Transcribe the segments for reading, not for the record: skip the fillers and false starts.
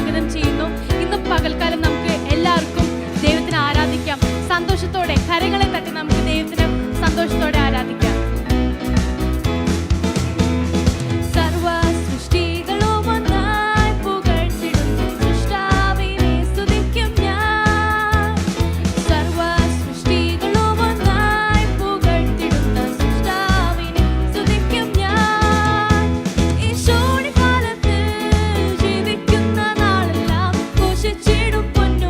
സ്വാഗതം ചെയ്യുന്നു. ഇന്ന് പകൽക്കാലം നമുക്ക് എല്ലാവർക്കും ദൈവത്തിനെ ആരാധിക്കാം. സന്തോഷത്തോടെ കരങ്ങളെ തട്ടി നമുക്ക് ദൈവത്തിനെ സന്തോഷത്തോടെ ആരാധിക്കാം. പൊന്നു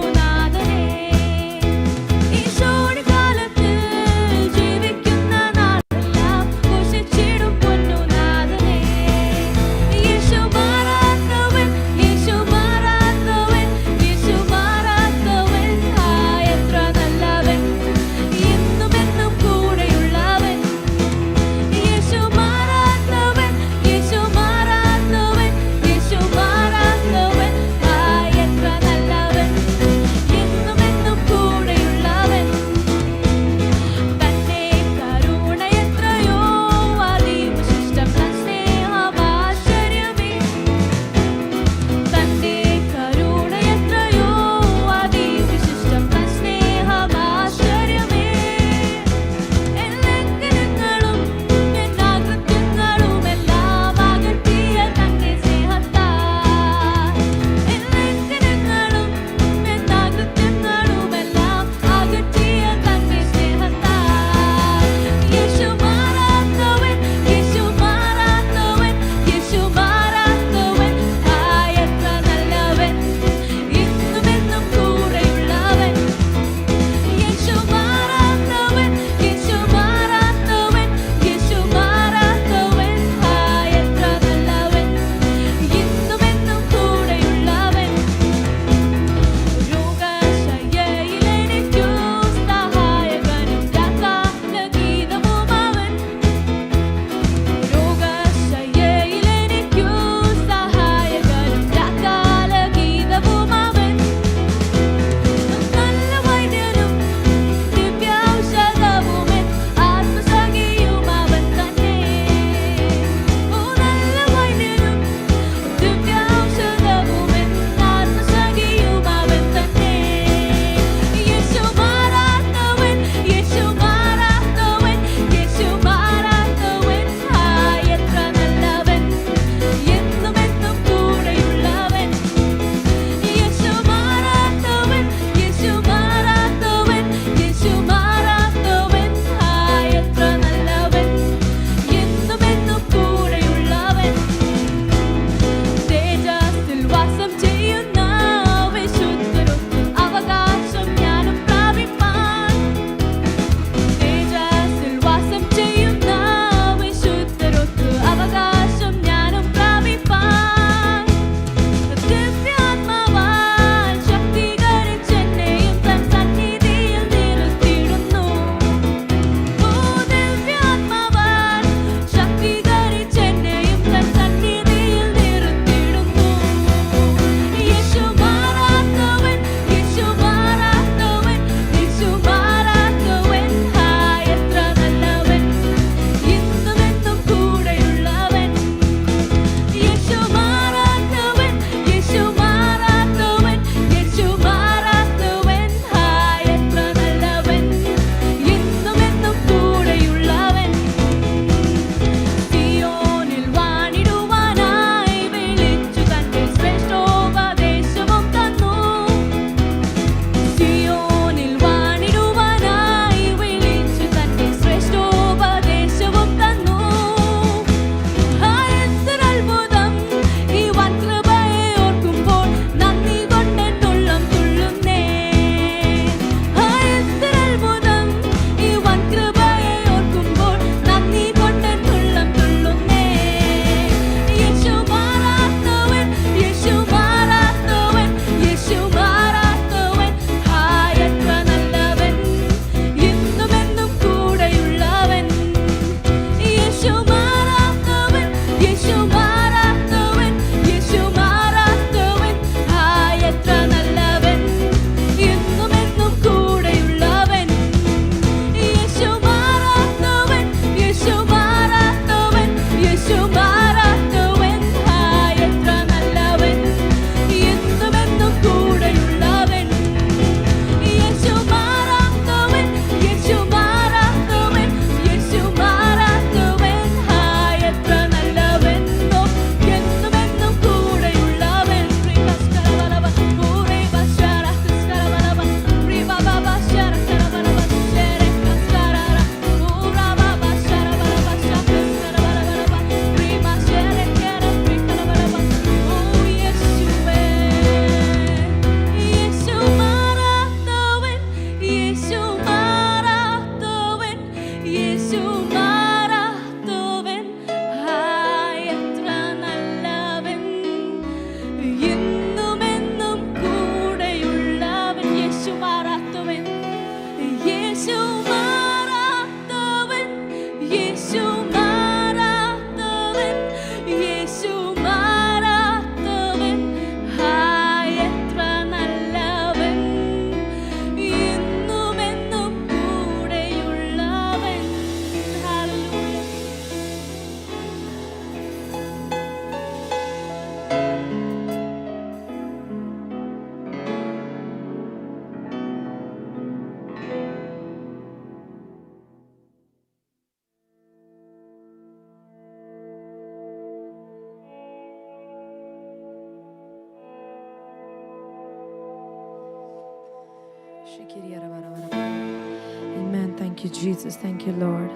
Amen. Thank you, Jesus. Thank you, Lord.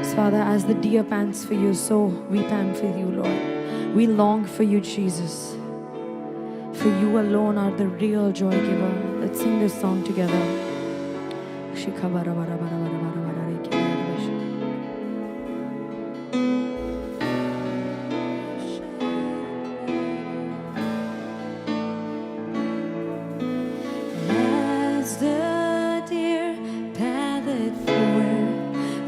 So, Father, as the deer pants for you, so we pant for you, Lord. We long for you, Jesus. For you alone are the real joy giver. Let's sing this song together. As the deer panted for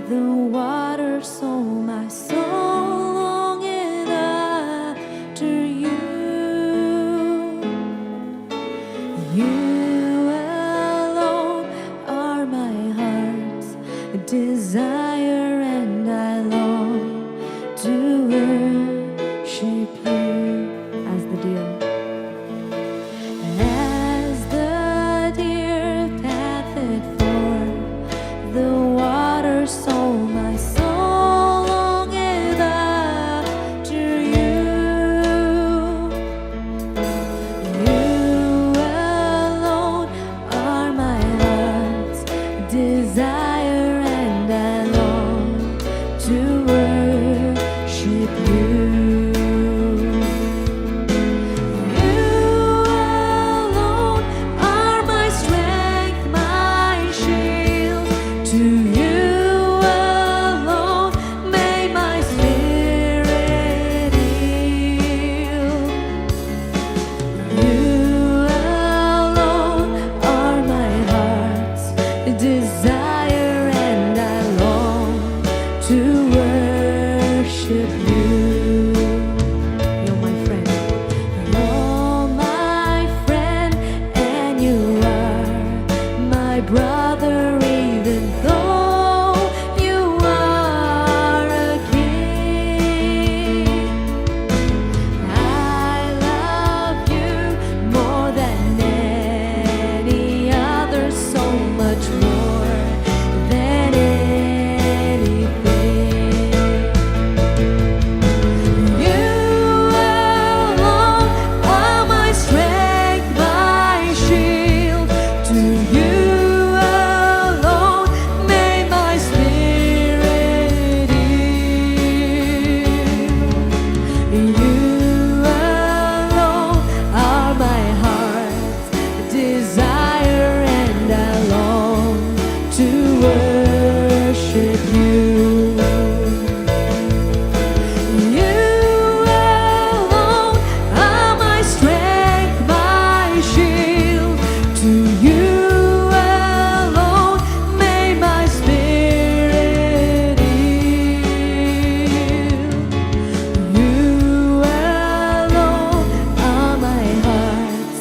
the water, so my soul longeth after you. You alone are my heart's desire, and I long to worship you. As the deer. As the deer panted for the water, so my soul longeth after you. You alone are my heart's desire, and I long to worship you. Desire, and I long to worship you. You're my friend. You're my friend, and you are my brother, even though you are a king. I love you more than any other, so much more than anything. You alone are my strength, my shield. To you alone may my spirit yield. You alone are my heart's desire, and I long to worship you. You alone are my strength, my shield. To you alone may my spirit yield. You alone are my heart's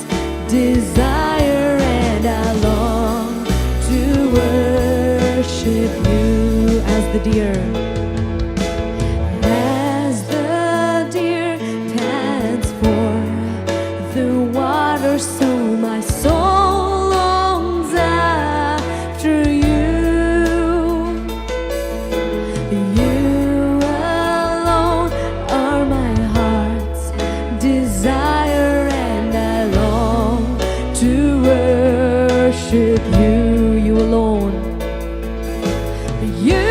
desire, and I long to worship you. As the deer. As the deer pants for the water, so my soul longs after you. You alone are my heart's desire, and I long to worship you. You alone. You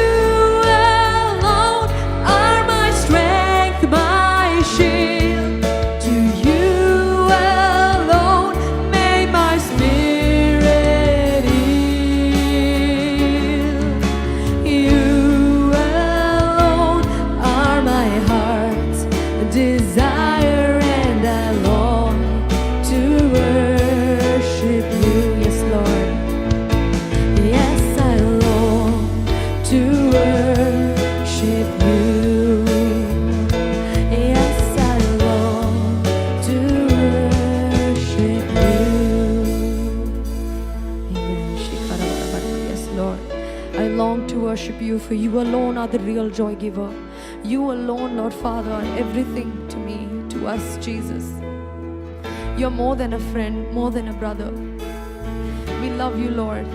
alone are my strength, my shield. To you alone may my spirit yield. You alone are my heart's desire, and I long to worship you. Yes, Lord. Yes, I long to worship you. Yes, I long to worship you. Amen. Yes, Lord. I long to worship you, for you alone are the real joy giver. You alone, Lord Father, are everything to me, to us, Jesus. You're more than a friend, more than a brother. We love you, Lord.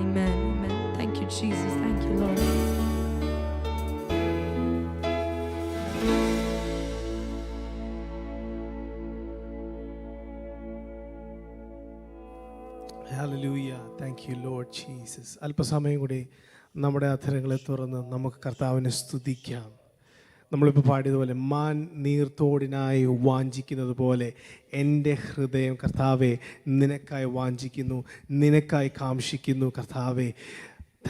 Amen. Amen. Thank you, Jesus. Thank you, Lord. Hallelujah. Thank you Lord Jesus. അല്പസമയം കൂടി നമ്മുടെ അധരങ്ങളെ തുറന്ന് നമുക്ക് കർത്താവിനെ സ്തുതിക്കാം. നമ്മളിപ്പോൾ പാടിയതുപോലെ മാൻ നീർത്തോടിനായി വാഞ്ചിക്കുന്നത് പോലെ എൻ്റെ ഹൃദയം കർത്താവെ നിനക്കായി വാഞ്ചിക്കുന്നു, നിനക്കായി കാംക്ഷിക്കുന്നു കർത്താവെ.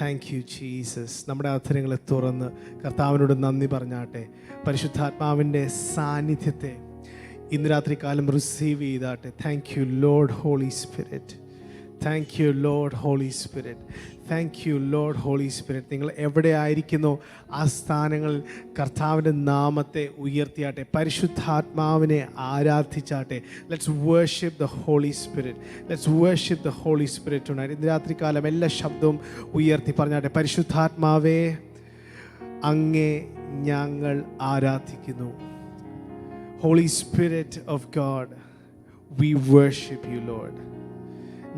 Thank you Jesus. നമ്മുടെ അധരങ്ങളെ തുറന്ന് കർത്താവിനോട് നന്ദി പറഞ്ഞാട്ടെ. പരിശുദ്ധാത്മാവിൻ്റെ സാന്നിധ്യത്തെ ഇന്ന് രാത്രി കാലം റിസീവ് ചെയ്താട്ടെ. Thank you Lord Holy Spirit. Thank you Lord Holy Spirit. Thank you Lord Holy Spirit. നിങ്ങൾ എവിടെ ആയിരിക്കുന്നോ ആ സ്ഥാനങ്ങളിൽ കർത്താവിൻ്റെ നാമത്തെ ഉയർത്തിയാട്ടെ, പരിശുദ്ധാത്മാവിനെ ആരാധിച്ചാട്ടെ. Let's worship the Holy Spirit. Let's worship the Holy Spirit ഉണ്ടായി. ഇന്ന് രാത്രികാലം എല്ലാ ശബ്ദവും ഉയർത്തി പറഞ്ഞാട്ടെ, പരിശുദ്ധാത്മാവേ അങ്ങേ ഞങ്ങൾ ആരാധിക്കുന്നു. Holy Spirit of God, we worship you, Lord.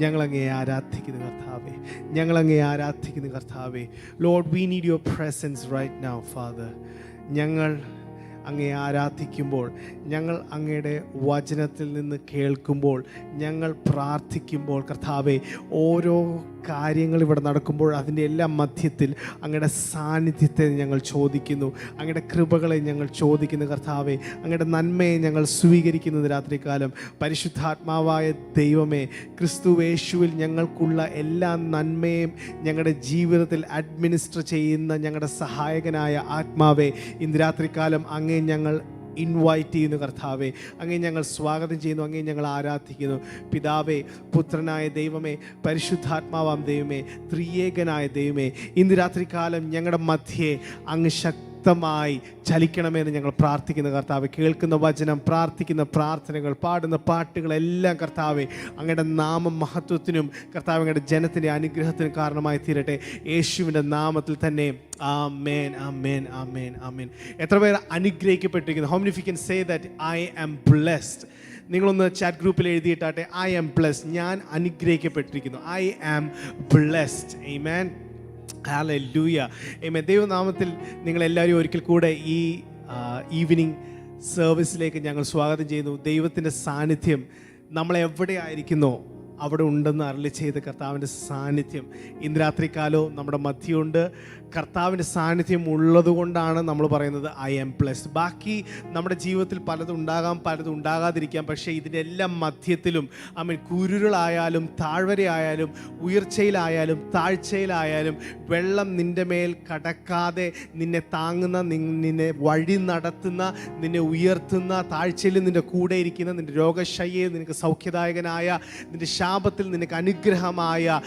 ഞങ്ങളങ്ങേ ആരാധിക്കുന്നു കർത്താവേ, ഞങ്ങളങ്ങേ ആരാധിക്കുന്നു കർത്താവേ. Lord, we need your presence right now, Father. ഞങ്ങൾ അങ്ങേ ആരാധിക്കുമ്പോൾ, ഞങ്ങൾ അങ്ങയുടെ വചനത്തിൽ നിന്ന് കേൾക്കുമ്പോൾ, ഞങ്ങൾ പ്രാർത്ഥിക്കുമ്പോൾ കർത്താവേ, ഓരോ കാര്യങ്ങൾ ഇവിടെ നടക്കുമ്പോൾ അതിൻ്റെ എല്ലാം മധ്യത്തിൽ അങ്ങയുടെ സാന്നിധ്യത്തെ ഞങ്ങൾ ചോദിക്കുന്നു, അങ്ങയുടെ കൃപകളെ ഞങ്ങൾ ചോദിക്കുന്നു കർത്താവേ. അങ്ങയുടെ നന്മയെ ഞങ്ങൾ സ്വീകരിക്കുന്നത് രാത്രികാലം. പരിശുദ്ധാത്മാവായ ദൈവമേ, ക്രിസ്തുവേശുവിൽ ഞങ്ങൾക്കുള്ള എല്ലാ നന്മയും ഞങ്ങളുടെ ജീവിതത്തിൽ അഡ്മിനിസ്റ്റർ ചെയ്യുന്ന ഞങ്ങളുടെ സഹായകനായ ആത്മാവേ, ഇന്ന് രാത്രികാലം അങ്ങേ ഞങ്ങൾ ഇൻവൈറ്റ് ചെയ്യുന്നു കർത്താവേ. അങ്ങേ ഞങ്ങൾ സ്വാഗതം ചെയ്യുന്നു, അങ്ങേ ഞങ്ങൾ ആരാധിക്കുന്നു. പിതാവേ, പുത്രനായ ദൈവമേ, പരിശുദ്ധാത്മാവാം ദൈവമേ, ത്രിയേകനായ ദൈവമേ, ഇന്ന് രാത്രികാലം ഞങ്ങളുടെ മധ്യേ അങ്ങ് ശക്തമായി ചലിക്കണമെന്ന് ഞങ്ങൾ പ്രാർത്ഥിക്കുന്ന കർത്താവേ. കേൾക്കുന്ന വചനം, പ്രാർത്ഥിക്കുന്ന പ്രാർത്ഥനകൾ, പാടുന്ന പാട്ടുകളെല്ലാം കർത്താവേ അങ്ങയുടെ നാമം മഹത്വത്തിനും കർത്താവ് അങ്ങയുടെ ജനത്തിൻ്റെ അനുഗ്രഹത്തിനും കാരണമായി തീരട്ടെ, യേശുവിൻ്റെ നാമത്തിൽ തന്നെ. ആമേൻ, ആമേൻ, ആമേൻ, ആമേൻ. എത്ര പേർ അനുഗ്രഹിക്കപ്പെട്ടിരിക്കുന്നു? How many of you can say that I am blessed? നിങ്ങളൊന്ന് ചാറ്റ് ഗ്രൂപ്പിൽ എഴുതിയിട്ടാട്ടെ, ഐ ആം ബ്ലെസ്ഡ്, ഞാൻ അനുഗ്രഹിക്കപ്പെട്ടിരിക്കുന്നു. I am blessed. ആമേൻ, ഹല്ലേലൂയ, ആമേൻ. ദൈവനാമത്തിൽ നിങ്ങളെല്ലാവരും ഒരിക്കൽ കൂടെ ഈ ഈവനിങ് സർവീസിലേക്ക് ഞങ്ങൾ സ്വാഗതം ചെയ്യുന്നു. ദൈവത്തിൻ്റെ സാന്നിധ്യം നമ്മളെവിടെ ആയിരിക്കുന്നോ അവിടെ ഉണ്ടെന്ന് അരുളി ചെയ്ത കർത്താവിൻ്റെ സാന്നിധ്യം ഇന്ന് രാത്രികാലവും നമ്മുടെ മധ്യമുണ്ട്. കർത്താവിൻ്റെ സാന്നിധ്യം ഉള്ളതുകൊണ്ടാണ് നമ്മൾ പറയുന്നത് ഐ ആം ബ്ലെസ്ഡ്. ബാക്കി നമ്മുടെ ജീവിതത്തിൽ പലതും ഉണ്ടാകാം, പലതും ഉണ്ടാകാതിരിക്കാം. പക്ഷേ ഇതിൻ്റെ എല്ലാം മധ്യത്തിലും കുരുകളായാലും താഴ്വരയായാലും ഉയർച്ചയിലായാലും താഴ്ചയിലായാലും വെള്ളം നിൻ്റെ മേൽ കടക്കാതെ നിന്നെ താങ്ങുന്ന, നിന്നെ വഴി നടത്തുന്ന, നിന്നെ ഉയർത്തുന്ന, താഴ്ചയിൽ നിൻ്റെ കൂടെ ഇരിക്കുന്ന, നിൻ്റെ രോഗശയ്യയിൽ നിനക്ക് സൗഖ്യദായകനായ, നിൻ്റെ ശാപത്തിൽ നിനക്ക് അനുഗ്രഹമായ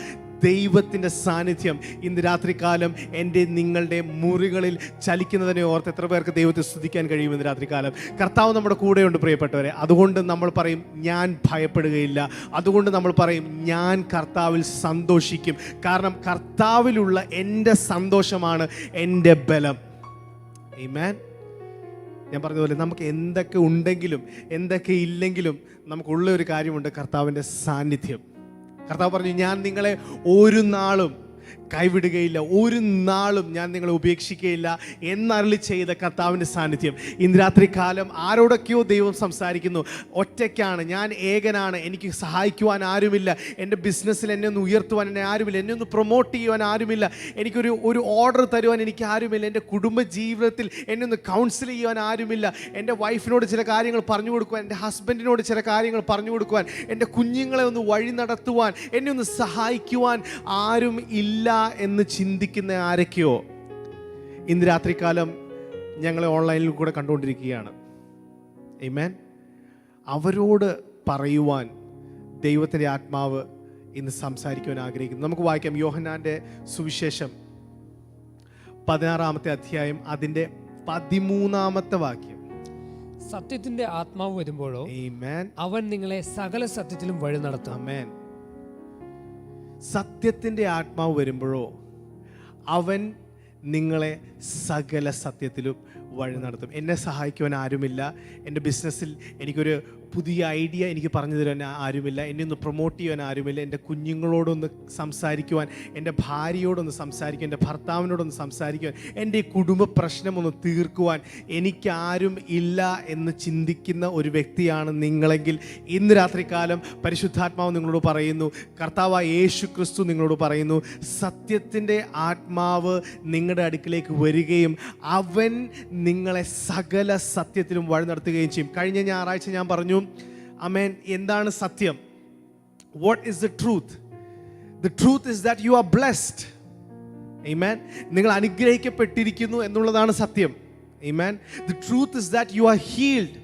ദൈവത്തിൻ്റെ സാന്നിധ്യം ഇന്ന് രാത്രികാലം എൻ്റെ നിങ്ങളുടെ മുറികളിൽ ചലിക്കുന്നതിനെ ഓർത്ത് എത്ര പേർക്ക് ദൈവത്തെ സ്തുതിക്കാൻ കഴിയും? ഇന്ന് രാത്രികാലം കർത്താവ് നമ്മുടെ കൂടെയുണ്ട് പ്രിയപ്പെട്ടവരെ. അതുകൊണ്ട് നമ്മൾ പറയും ഞാൻ ഭയപ്പെടുകയില്ല. അതുകൊണ്ട് നമ്മൾ പറയും ഞാൻ കർത്താവിൽ സന്തോഷിക്കും. കാരണം കർത്താവിലുള്ള എൻ്റെ സന്തോഷമാണ് എൻ്റെ ബലം. ആമേൻ. ഞാൻ പറഞ്ഞതുപോലെ നമുക്ക് എന്തൊക്കെ ഉണ്ടെങ്കിലും എന്തൊക്കെ ഇല്ലെങ്കിലും നമുക്കുള്ള ഒരു കാര്യമുണ്ട്, കർത്താവിൻ്റെ സാന്നിധ്യം. കർത്താവ് പറഞ്ഞു, ഞാൻ നിങ്ങളെ ഒരു നാളും കൈവിടുകയില്ല, ഒരു നാളും ഞാൻ നിങ്ങളെ ഉപേക്ഷിക്കുകയില്ല എന്നരുളി ചെയ്ത കർത്താവിൻ്റെ സാന്നിധ്യം. ഇന്ന് രാത്രി കാലം ആരോടൊക്കെയോ ദൈവം സംസാരിക്കുന്നു. ഒറ്റയ്ക്കാണ്, ഞാൻ ഏകനാണ്, എനിക്ക് സഹായിക്കുവാൻ ആരുമില്ല, എൻ്റെ ബിസിനസ്സിൽ എന്നെ ഒന്ന് ഉയർത്തുവാൻ എന്നെ ആരുമില്ല, എന്നെ ഒന്ന് പ്രൊമോട്ട് ചെയ്യുവാൻ ആരുമില്ല, എനിക്കൊരു ഓർഡർ തരുവാൻ എനിക്ക് ആരുമില്ല, എൻ്റെ കുടുംബ ജീവിതത്തിൽ എന്നെ ഒന്ന് കൗൺസിൽ ചെയ്യുവാൻ ആരുമില്ല, എൻ്റെ വൈഫിനോട് ചില കാര്യങ്ങൾ പറഞ്ഞു കൊടുക്കുവാൻ, എൻ്റെ ഹസ്ബൻഡിനോട് ചില കാര്യങ്ങൾ പറഞ്ഞു കൊടുക്കുവാൻ, എൻ്റെ കുഞ്ഞുങ്ങളെ ഒന്ന് വഴി നടത്തുവാൻ, എന്നെ ഒന്ന് സഹായിക്കുവാൻ ആരും ഇല്ല എന്ന് ചിന്തിക്കുന്ന ആരൊക്കെയോ ഇന്ന് രാത്രികാലം ഞങ്ങളെ ഓൺലൈനിൽ കൂടെ കണ്ടുകൊണ്ടിരിക്കുകയാണ്. ആമേൻ. അവരോട് പറയുവാൻ ദൈവത്തിൻ്റെ ആത്മാവ് ഇന്ന് സംസാരിക്കുവാൻ ആഗ്രഹിക്കുന്നു. നമുക്ക് വായിക്കാം യോഹന്നാൻ്റെ സുവിശേഷം 16-ാമത്തെ അധ്യായം അതിൻ്റെ 13-ാമത്തെ വാക്യം. സത്യത്തിന്റെ ആത്മാവ് വരുമ്പോഴോ ആമേൻ, അവൻ നിങ്ങളെ സകല സത്യത്തിലും വഴി നടത്തും. ആമേൻ. സത്യത്തിൻ്റെ ആത്മാവ് വരുമ്പോഴോ അവൻ നിങ്ങളെ സകല സത്യത്തിലും വഴി നടത്തും. എന്നെ സഹായിക്കുവാൻ ആരുമില്ല, എൻ്റെ ബിസിനസ്സിൽ എനിക്കൊരു പുതിയ ഐഡിയ എനിക്ക് പറഞ്ഞു തരാൻ ആരുമില്ല, എന്നെ ഒന്ന് പ്രൊമോട്ട് ചെയ്യാൻ ആരുമില്ല, എൻ്റെ കുഞ്ഞുങ്ങളോടൊന്ന് സംസാരിക്കുവാൻ, എൻ്റെ ഭാര്യയോടൊന്ന് സംസാരിക്കുവാൻ, എൻ്റെ ഭർത്താവിനോടൊന്ന് സംസാരിക്കുവാൻ, എൻ്റെ ഈ കുടുംബ പ്രശ്നമൊന്ന് തീർക്കുവാൻ എനിക്കാരും ഇല്ല എന്ന് ചിന്തിക്കുന്ന ഒരു വ്യക്തിയാണ് നിങ്ങളെങ്കിൽ ഇന്ന് രാത്രികാലം പരിശുദ്ധാത്മാവ് നിങ്ങളോട് പറയുന്നു, കർത്താവായ യേശു ക്രിസ്തു നിങ്ങളോട് പറയുന്നു, സത്യത്തിൻ്റെ ആത്മാവ് നിങ്ങളുടെ അടുക്കിലേക്ക് വരികയും അവൻ നിങ്ങളെ സകല സത്യത്തിലും വഴി നടത്തുകയും ചെയ്യും. കഴിഞ്ഞ ഞായറാഴ്ച ഞാൻ പറഞ്ഞു, ആമേൻ, എന്താണ് സത്യം? What is the truth? The truth is that you are blessed. ആമേൻ. നിങ്ങൾ അനുഗ്രഹിക്കപ്പെട്ടിരിക്കുന്നു എന്നുള്ളതാണ് സത്യം. ആമേൻ. The truth is that you are healed.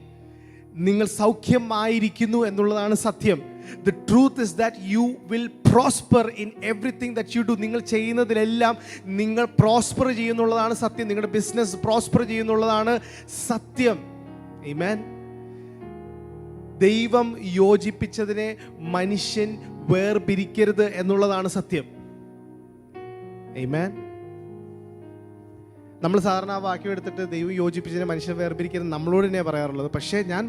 നിങ്ങൾ സൗഖ്യമായിരിക്കുന്നു എന്നുള്ളതാണ് സത്യം. The truth is that you will prosper in everything that you do. നിങ്ങൾ ചെയ്യുന്നതിലെല്ലാം നിങ്ങൾ പ്രോസ്പർ ചെയ്യുന്നുള്ളതാണ് സത്യം. നിങ്ങളുടെ ബിസിനസ് പ്രോസ്പർ ചെയ്യുന്നുള്ളതാണ് സത്യം. ആമേൻ. ദൈവം യോജിപ്പിച്ചതിനെ മനുഷ്യൻ വേർപിരിക്കരുത് എന്നുള്ളതാണ് സത്യം. ആമേൻ. നമ്മൾ സാധാരണ ആ വാക്യം എടുത്തിട്ട് ദൈവം യോജിപ്പിച്ചതിനെ മനുഷ്യൻ വേർപിരിക്കരുത് നമ്മളോട് തന്നെയാണ് പറയാറുള്ളത്. പക്ഷേ ഞാൻ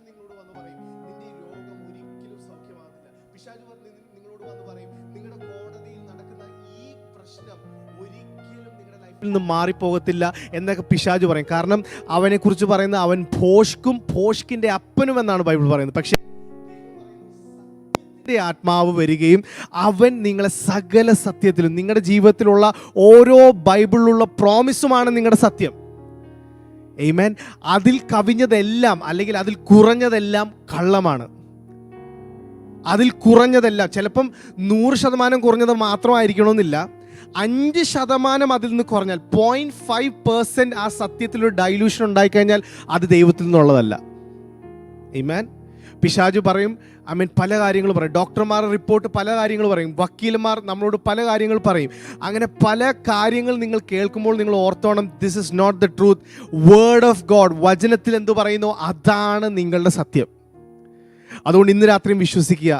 നിങ്ങളോട് വന്ന് പറയും നിന്റെ ഈ രോഗം ഒരിക്കലും സൗഖ്യമാകുന്നില്ല. പിശാച് നിങ്ങളോട് വന്ന് പറയും നിങ്ങളുടെ കോടതിയിൽ നടക്കുന്ന ഈ പ്രശ്നം ഒരിക്കലും നിങ്ങളുടെ ലൈഫിൽ നിന്ന് മാറിപ്പോകത്തില്ല എന്നൊക്കെ പിശാച് പറയും. കാരണം അവനെ കുറിച്ച് പറയുന്നത് അവൻ ഭോഷ്കും ഭോഷ്കിന്റെ അപ്പനും എന്നാണ് ബൈബിൾ പറയുന്നത്. പക്ഷേ ആത്മാവ് വരികയും അവൻ നിങ്ങളെ സകല സത്യത്തിലും, നിങ്ങളുടെ ജീവിതത്തിലുള്ള ഓരോ ബൈബിളിലുള്ള പ്രോമിസുമാണ് നിങ്ങളുടെ സത്യം. ആമേൻ. അതിൽ കവിഞ്ഞതെല്ലാം അല്ലെങ്കിൽ അതിൽ കുറഞ്ഞതെല്ലാം കള്ളമാണ്. അതിൽ കുറഞ്ഞതെല്ലാം ചിലപ്പം 100% കുറഞ്ഞത് മാത്രമായിരിക്കണമെന്നില്ല. 5% അതിൽ നിന്ന് കുറഞ്ഞാൽ 0.5% ആ സത്യത്തിലൊരു ഡൈലൂഷൻ ഉണ്ടായിക്കഴിഞ്ഞാൽ അത് ദൈവത്തിൽ നിന്നുള്ളതല്ല. ആമേൻ. പിശാചു പറയും, ആമേൻ, പല കാര്യങ്ങൾ പറയും. ഡോക്ടർമാരുടെ റിപ്പോർട്ട് പല കാര്യങ്ങൾ പറയും. വക്കീലന്മാർ നമ്മളോട് പല കാര്യങ്ങൾ പറയും. അങ്ങനെ പല കാര്യങ്ങൾ നിങ്ങൾ കേൾക്കുമ്പോൾ നിങ്ങൾ ഓർത്തോണം, this is not the truth. Word of God, വചനത്തിൽ എന്ത് പറയുന്നു അതാണ് നിങ്ങളുടെ സത്യം. അതുകൊണ്ട് ഇന്ന് രാത്രിയും വിശ്വസിക്കുക.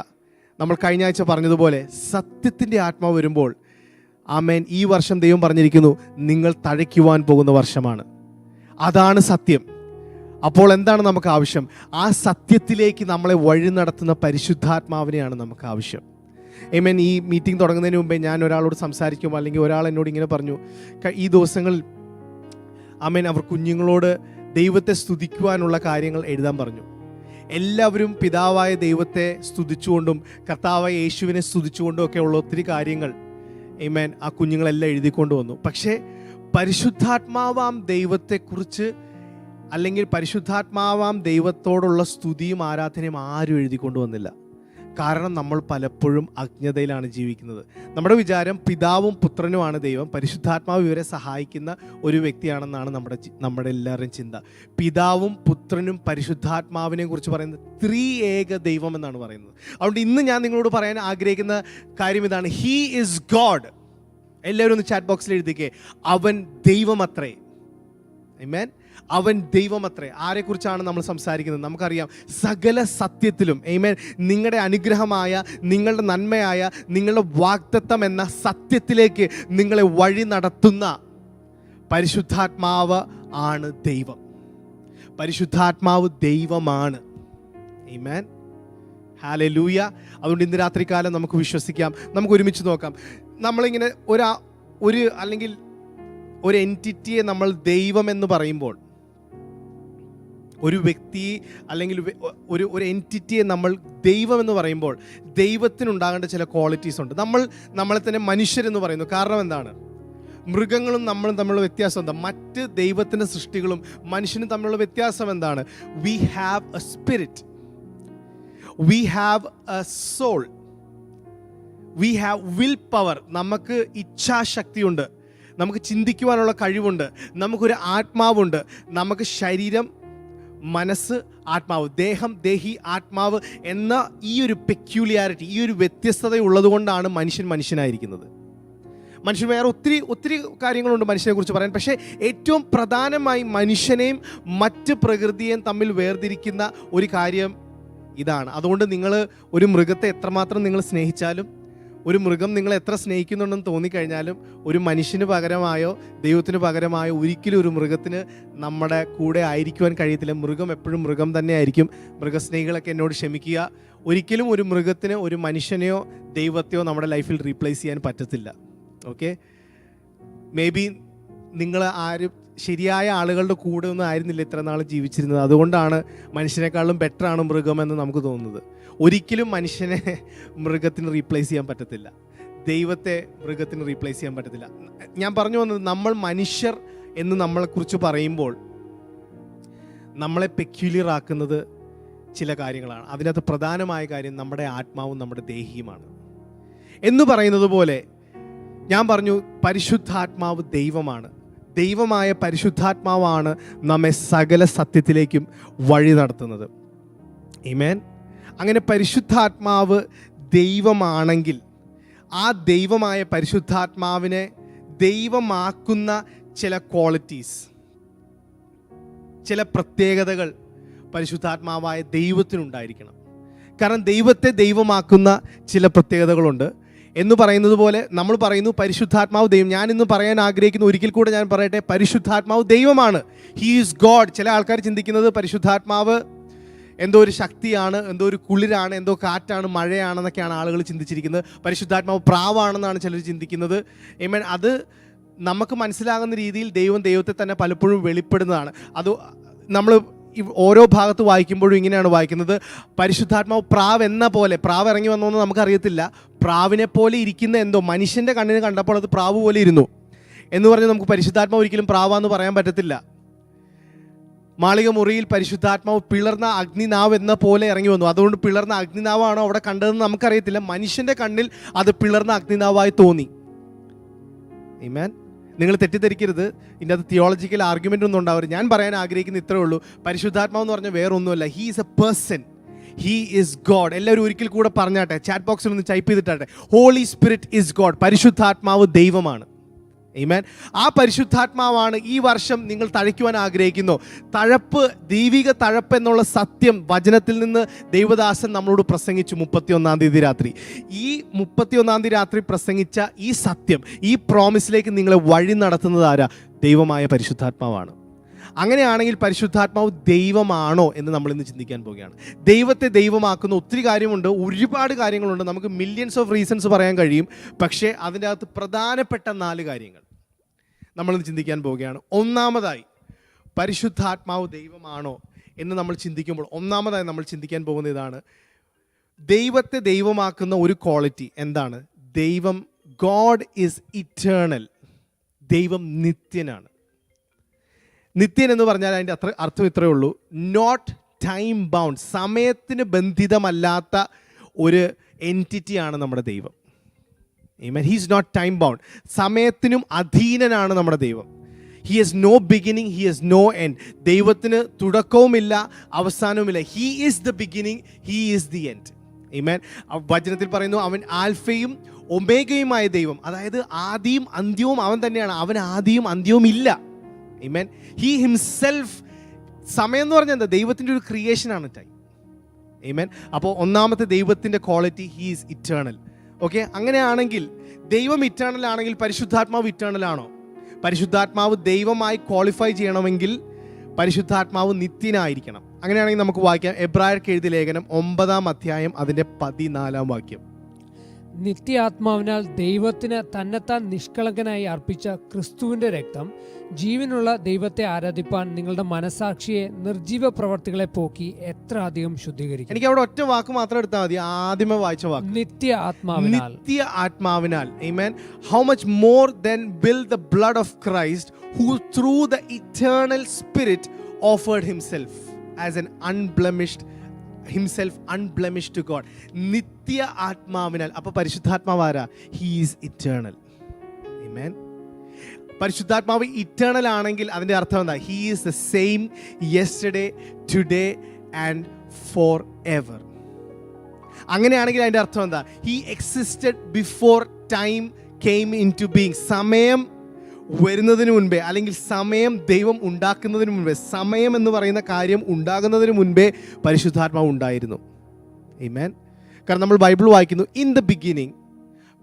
നമ്മൾ കഴിഞ്ഞ ആഴ്ച പറഞ്ഞതുപോലെ സത്യത്തിൻ്റെ ആത്മാവ് വരുമ്പോൾ, ആമേൻ, ഈ വർഷം ദൈവം പറഞ്ഞിരിക്കുന്നു നിങ്ങൾ തഴയ്ക്കുവാൻ പോകുന്ന വർഷമാണ്. അതാണ് സത്യം. അപ്പോൾ എന്താണ് നമുക്ക് ആവശ്യം? ആ സത്യത്തിലേക്ക് നമ്മളെ വഴി നടത്തുന്ന പരിശുദ്ധാത്മാവിനെയാണ് നമുക്ക് ആവശ്യം. ആമേൻ. ഈ മീറ്റിംഗ് തുടങ്ങുന്നതിന് മുമ്പേ ഞാൻ ഒരാളോട് സംസാരിക്കുമ്പോൾ അല്ലെങ്കിൽ ഒരാൾ എന്നോട് ഇങ്ങനെ പറഞ്ഞു, ഈ ദിവസങ്ങളിൽ ആമേൻ അവർ കുഞ്ഞുങ്ങളോട് ദൈവത്തെ സ്തുതിക്കുവാനുള്ള കാര്യങ്ങൾ എഴുതാൻ പറഞ്ഞു. എല്ലാവരും പിതാവായ ദൈവത്തെ സ്തുതിച്ചുകൊണ്ടും കർത്താവായ യേശുവിനെ സ്തുതിച്ചുകൊണ്ടും ഒക്കെ ഉള്ള ഒത്തിരി കാര്യങ്ങൾ ആമേൻ ആ കുഞ്ഞുങ്ങളെല്ലാം എഴുതിക്കൊണ്ട് വന്നു. പക്ഷേ പരിശുദ്ധാത്മാവാം ദൈവത്തെക്കുറിച്ച് അല്ലെങ്കിൽ പരിശുദ്ധാത്മാവാം ദൈവത്തോടുള്ള സ്തുതിയും ആരാധനയും ആരും എഴുതിക്കൊണ്ട് വന്നില്ല. കാരണം നമ്മൾ പലപ്പോഴും അജ്ഞതയിലാണ് ജീവിക്കുന്നത്. നമ്മുടെ വിചാരം പിതാവും പുത്രനുമാണ് ദൈവം, പരിശുദ്ധാത്മാവ് ഇവരെ സഹായിക്കുന്ന ഒരു വ്യക്തിയാണെന്നാണ് നമ്മുടെ എല്ലാവരുടെയും ചിന്ത. പിതാവും പുത്രനും പരിശുദ്ധാത്മാവിനെയും കുറിച്ച് പറയുന്നത് ത്രിയേക ദൈവം എന്നാണ് പറയുന്നത്. അതുകൊണ്ട് ഇന്ന് ഞാൻ നിങ്ങളോട് പറയാൻ ആഗ്രഹിക്കുന്ന കാര്യം ഇതാണ്, ഹീ ഈസ് ഗോഡ്. എല്ലാവരും ഒന്ന് ചാറ്റ് ബോക്സിൽ എഴുതിക്കേ, അവൻ ദൈവമത്രേ. ആമേൻ. അവൻ ദൈവമത്രേ. ആരെക്കുറിച്ചാണ് നമ്മൾ സംസാരിക്കുന്നത്? നമുക്കറിയാം, സകല സത്യത്തിലും ആമേൻ നിങ്ങളുടെ അനുഗ്രഹമായ, നിങ്ങളുടെ നന്മയായ, നിങ്ങളുടെ വാഗ്ദത്തം എന്ന സത്യത്തിലേക്ക് നിങ്ങളെ വഴി നടത്തുന്ന പരിശുദ്ധാത്മാവ് ആണ് ദൈവം. പരിശുദ്ധാത്മാവ് ദൈവമാണ്. ആമേൻ. ഹല്ലേലൂയ. അതുകൊണ്ട് ഇന്ന് രാത്രികാലം നമുക്ക് വിശ്വസിക്കാം. നമുക്ക് ഒരുമിച്ച് നോക്കാം. നമ്മളിങ്ങനെ അല്ലെങ്കിൽ ഒരു എൻറ്റിറ്റിയെ നമ്മൾ ദൈവം എന്ന് പറയുമ്പോൾ, ഒരു വ്യക്തി അല്ലെങ്കിൽ ഒരു എൻറ്റിറ്റിയെ നമ്മൾ ദൈവം എന്ന് പറയുമ്പോൾ ദൈവത്തിനുണ്ടാകേണ്ട ചില ക്വാളിറ്റീസ് ഉണ്ട്. നമ്മളെ തന്നെ മനുഷ്യരെന്ന് പറയുന്നു. കാരണം എന്താണ്? മൃഗങ്ങളും നമ്മളും തമ്മിലുള്ള വ്യത്യാസം എന്താ? മറ്റ് ദൈവത്തിൻ്റെ സൃഷ്ടികളും മനുഷ്യനും തമ്മിലുള്ള വ്യത്യാസം എന്താണ്? We have a spirit, we have a soul, we have will power. നമുക്ക് ഇച്ഛാശക്തിയുണ്ട്, നമുക്ക് ചിന്തിക്കുവാനുള്ള കഴിവുണ്ട്, നമുക്കൊരു ആത്മാവുണ്ട്. നമുക്ക് ശരീരം, മനസ്സ്, ആത്മാവ്, ദേഹം, ദേഹി, ആത്മാവ് എന്ന ഈ ഒരു പെക്യൂലിയാരിറ്റി, ഈ ഒരു വ്യത്യസ്തത ഉള്ളതുകൊണ്ടാണ് മനുഷ്യനായിരിക്കുന്നത്. മനുഷ്യൻ വേറെ ഒത്തിരി കാര്യങ്ങളുണ്ട് മനുഷ്യനെ കുറിച്ച് പറയാൻ. പക്ഷേ ഏറ്റവും പ്രധാനമായി മനുഷ്യനെയും മറ്റ് പ്രകൃതിയെയും തമ്മിൽ വേർതിരിക്കുന്ന ഒരു കാര്യം ഇതാണ്. അതുകൊണ്ട് നിങ്ങൾ ഒരു മൃഗത്തെ എത്രമാത്രം നിങ്ങൾ സ്നേഹിച്ചാലും, ഒരു മൃഗം നിങ്ങളെ എത്ര സ്നേഹിക്കുന്നുണ്ടെന്ന് തോന്നിക്കഴിഞ്ഞാലും, ഒരു മനുഷ്യന് പകരമായോ ദൈവത്തിന് പകരമായോ ഒരിക്കലും ഒരു മൃഗത്തിന് നമ്മുടെ കൂടെ ആയിരിക്കുവാൻ കഴിയത്തില്ല. മൃഗം എപ്പോഴും മൃഗം തന്നെ ആയിരിക്കും. മൃഗസ്നേഹികളൊക്കെ എന്നോട് ക്ഷമിക്കുക. ഒരിക്കലും ഒരു മൃഗത്തിന് ഒരു മനുഷ്യനെയോ ദൈവത്തെയോ നമ്മുടെ ലൈഫിൽ റീപ്ലേസ് ചെയ്യാൻ പറ്റത്തില്ല. ഓക്കെ, മേ ബി നിങ്ങൾ ആരും ശരിയായ ആളുകളുടെ കൂടെ ഒന്നും ആയിരുന്നില്ല ഇത്ര നാൾ ജീവിച്ചിരുന്നത്. അതുകൊണ്ടാണ് മനുഷ്യനേക്കാളും ബെറ്ററാണ് മൃഗമെന്ന് നമുക്ക് തോന്നുന്നത്. ഒരിക്കലും മനുഷ്യനെ മൃഗത്തിന് റീപ്ലേസ് ചെയ്യാൻ പറ്റത്തില്ല, ദൈവത്തെ മൃഗത്തിന് റീപ്ലേസ് ചെയ്യാൻ പറ്റത്തില്ല. ഞാൻ പറഞ്ഞു വന്നത്, നമ്മൾ മനുഷ്യർ എന്ന് നമ്മളെക്കുറിച്ച് പറയുമ്പോൾ നമ്മളെ പെക്യുലിയർ ആക്കുന്നത് ചില കാര്യങ്ങളാണ്. അതിനകത്ത് പ്രധാനമായ കാര്യം നമ്മുടെ ആത്മാവും നമ്മുടെ ദേഹിയുമാണ്. എന്ന് പറയുന്നത് പോലെ ഞാൻ പറഞ്ഞു, പരിശുദ്ധാത്മാവ് ദൈവമാണ്. ദൈവമായ പരിശുദ്ധാത്മാവാണ് നമ്മെ സകല സത്യത്തിലേക്കും വഴി നടത്തുന്നത്. ആമേൻ. അങ്ങനെ പരിശുദ്ധാത്മാവ് ദൈവമാണെങ്കിൽ ആ ദൈവമായ പരിശുദ്ധാത്മാവിനെ ദൈവമാക്കുന്ന ചില ക്വാളിറ്റീസ്, ചില പ്രത്യേകതകൾ പരിശുദ്ധാത്മാവായ ദൈവത്തിനുണ്ടായിരിക്കണം. കാരണം ദൈവത്തെ ദൈവമാക്കുന്ന ചില പ്രത്യേകതകളുണ്ട്. എന്ന് പറയുന്നത് പോലെ നമ്മൾ പറയുന്നു പരിശുദ്ധാത്മാവ് ദൈവം. ഞാൻ ഇന്ന് പറയാൻ ആഗ്രഹിക്കുന്ന, ഒരിക്കൽ കൂടെ ഞാൻ പറയട്ടെ, പരിശുദ്ധാത്മാവ് ദൈവമാണ്. He is God. ചില ആൾക്കാർ ചിന്തിക്കുന്നത് പരിശുദ്ധാത്മാവ് എന്തോ ഒരു ശക്തിയാണ്, എന്തോ ഒരു കുളിരാണ്, എന്തോ കാറ്റാണ്, മഴയാണെന്നൊക്കെയാണ് ആളുകൾ ചിന്തിച്ചിരിക്കുന്നത്. പരിശുദ്ധാത്മാവ് പ്രാവാണെന്നാണ് ചിലർ ചിന്തിക്കുന്നത്. ആമേൻ. അത് നമുക്ക് മനസ്സിലാകുന്ന രീതിയിൽ ദൈവത്തെ തന്നെ പലപ്പോഴും വെളിപ്പെടുന്നതാണ്. അത് നമ്മൾ ഓരോ ഭാഗത്ത് വായിക്കുമ്പോഴും ഇങ്ങനെയാണ് വായിക്കുന്നത്, പരിശുദ്ധാത്മാവ് പ്രാവ് എന്ന പോലെ. പ്രാവ് ഇറങ്ങി വന്നോന്ന് നമുക്കറിയത്തില്ല. പ്രാവിനെ പോലെ ഇരിക്കുന്ന എന്തോ മനുഷ്യൻ്റെ കണ്ണിന് കണ്ടപ്പോൾ അത് പ്രാവ് പോലെ ഇരുന്നു എന്ന് പറഞ്ഞ് നമുക്ക് പരിശുദ്ധാത്മാവ് ഒരിക്കലും പ്രാവാന്ന് പറയാൻ പറ്റത്തില്ല. മാളിക മുറിയിൽ പരിശുദ്ധാത്മാവ് പിളർന്ന അഗ്നിനാവ് എന്ന പോലെ ഇറങ്ങി വന്നു. അതുകൊണ്ട് പിളർന്ന അഗ്നിനാവാണോ അവിടെ കണ്ടതെന്ന് നമുക്കറിയത്തില്ല. മനുഷ്യൻ്റെ കണ്ണിൽ അത് പിളർന്ന അഗ്നിനാവായി തോന്നി. ആമേൻ. നിങ്ങൾ തെറ്റിദ്ധരിക്കരുത്, ഇതിൻ്റെ അത് തിയോളജിക്കൽ ആർഗ്യുമെൻ്റ് ഒന്നും ഉണ്ടാവരുത്. ഞാൻ പറയാൻ ആഗ്രഹിക്കുന്ന ഇത്രേ ഉള്ളൂ, പരിശുദ്ധാത്മാവ് എന്ന് പറഞ്ഞാൽ വേറെ ഒന്നുമല്ല. He is a person, he is God. എല്ലാവരും ഒരിക്കൽ കൂടെ പറഞ്ഞാട്ടെ, ചാറ്റ് ബോക്സിൽ ഒന്ന് ടൈപ്പ് ചെയ്തിട്ടാട്ടെ, ഹോളി സ്പിരിറ്റ് ഈസ് ഗോഡ്. പരിശുദ്ധാത്മാവ് ദൈവമാണ്. ആമേൻ. ആ പരിശുദ്ധാത്മാവാണ് ഈ വർഷം നിങ്ങൾ തഴയ്ക്കുവാൻ ആഗ്രഹിക്കുന്നു. തഴപ്പ്, ദൈവിക തഴപ്പ് എന്നുള്ള സത്യം വചനത്തിൽ നിന്ന് ദൈവദാസൻ നമ്മളോട് പ്രസംഗിച്ചു 31-ാം തീയതി രാത്രി. ഈ 31-ാം തീയതി രാത്രി പ്രസംഗിച്ച ഈ സത്യം, ഈ പ്രോമിസിലേക്ക് നിങ്ങളെ വഴി നടത്തുന്നത് ആരാ? ദൈവമായ പരിശുദ്ധാത്മാവാണ്. അങ്ങനെയാണെങ്കിൽ പരിശുദ്ധാത്മാവ് ദൈവമാണോ എന്ന് നമ്മളിന്ന് ചിന്തിക്കാൻ പോവുകയാണ്. ദൈവത്തെ ദൈവമാക്കുന്ന ഒത്തിരി കാര്യമുണ്ട്, ഒരുപാട് കാര്യങ്ങളുണ്ട്. നമുക്ക് മില്യൺസ് ഓഫ് റീസൺസ് പറയാൻ കഴിയും. പക്ഷേ അതിൻ്റെ അകത്ത് പ്രധാനപ്പെട്ട 4 കാര്യങ്ങൾ നമ്മളിന്ന് ചിന്തിക്കാൻ പോവുകയാണ്. ഒന്നാമതായി, പരിശുദ്ധാത്മാവ് ദൈവമാണോ എന്ന് നമ്മൾ ചിന്തിക്കുമ്പോൾ ഒന്നാമതായി നമ്മൾ ചിന്തിക്കാൻ പോകുന്ന ഇതാണ്, ദൈവത്തെ ദൈവമാക്കുന്ന ഒരു ക്വാളിറ്റി എന്താണ്? ദൈവം, ഗോഡ് ഈസ് ഇറ്റേണൽ. ദൈവം നിത്യനാണ്. നിത്യൻ എന്ന് പറഞ്ഞാൽ അതിൻ്റെ അർത്ഥം ഇത്രയേ ഉള്ളൂ, നോട്ട് ടൈം ബൗണ്ട്. സമയത്തിന് ബന്ധിതമല്ലാത്ത ഒരു എൻറ്റിറ്റിയാണ് നമ്മുടെ ദൈവം. ആമേൻ. He is not time bound. സമയത്തിനും അധീനനാണ് നമ്മുടെ ദൈവം. He has no beginning, he has no end. ദൈവത്തിന് തുടക്കവുമില്ല അവസാനവുമില്ല. He is the beginning, he is the end. ആമേൻ. വചനത്തിൽ പറയുന്നു, അവൻ ആൽഫയും ഒമേഗയുമായ ദൈവം. അതായത് ആദിയും അന്ത്യവും അവൻ തന്നെയാണ്. അവൻ ആദിയും അന്ത്യവും ഇല്ല. ആമേൻ. He himself. സമയം എന്ന് പറഞ്ഞാൽ എന്താ? ദൈവത്തിൻ്റെ ഒരു ക്രിയേഷനാണ് ടൈം. ആമേൻ. അപ്പോൾ ഒന്നാമത്തെ ദൈവത്തിൻ്റെ quality, he is eternal. Okay, അങ്ങനെയാണെങ്കിൽ ദൈവം ഇറ്റേണൽ ആണെങ്കിൽ പരിശുദ്ധാത്മാവ് ഇറ്റേണൽ ആണോ? പരിശുദ്ധാത്മാവ് ദൈവമായി ക്വാളിഫൈ ചെയ്യണമെങ്കിൽ പരിശുദ്ധാത്മാവ് നിത്യനായിരിക്കണം. അങ്ങനെയാണെങ്കിൽ നമുക്ക് വായിക്കാം എബ്രായർക്ക് എഴുതിയ ലേഖനം 9-ാം അധ്യായം അതിൻ്റെ 14-ാം വാക്യം. നിത്യാത്മാവിനാൽ ദൈവത്തിന് തന്നെത്താൻ നിഷ്കളങ്കനായി അർപ്പിച്ച ക്രിസ്തുവിന്റെ രക്തം ജീവനുള്ള ദൈവത്തെ ആരാധിപ്പാൻ നിങ്ങളുടെ മനസാക്ഷിയെ നിർജീവ പ്രവർത്തികളെ പോക്കി എത്ര അധികം ശുദ്ധീകരിക്കും. എനിക്ക് അവിടെ ഒറ്റ വാക്ക് മാത്രം എടുത്താൽ മതി, ആദ്യമേ വായിച്ച വാക്ക്, നിത്യ ആത്മാവിനാൽ. നിത്യ ആത്മാവിനാൽ. Amen. How much more then will the blood of Christ, who through the eternal Spirit offered himself as an unblemished to God. നിത്യ ആത്മാവിനാൽ. അപ്പൊ പരിശുദ്ധാത്മാവാരാ? He is eternal. Amen. പരിശുദ്ധാത്മാവ് ഇറ്റേണൽ ആണെങ്കിൽ അതിന്റെ അർത്ഥം എന്താ? He is the same yesterday, today and forever. അങ്ങനെയാണെങ്കിൽ അതിന്റെ അർത്ഥം എന്താ? He existed before time came into being. സമയം വരുന്നതിന് മുൻപേ, അല്ലെങ്കിൽ സമയം ദൈവം ഉണ്ടാക്കുന്നതിന് മുൻപേ, സമയം എന്ന് പറയുന്ന കാര്യം ഉണ്ടാകുന്നതിന് മുൻപേ പരിശുദ്ധാത്മാവ് ഉണ്ടായിരുന്നു. Amen. കാരണം നമ്മൾ ബൈബിൾ വായിക്കുന്നു, in the beginning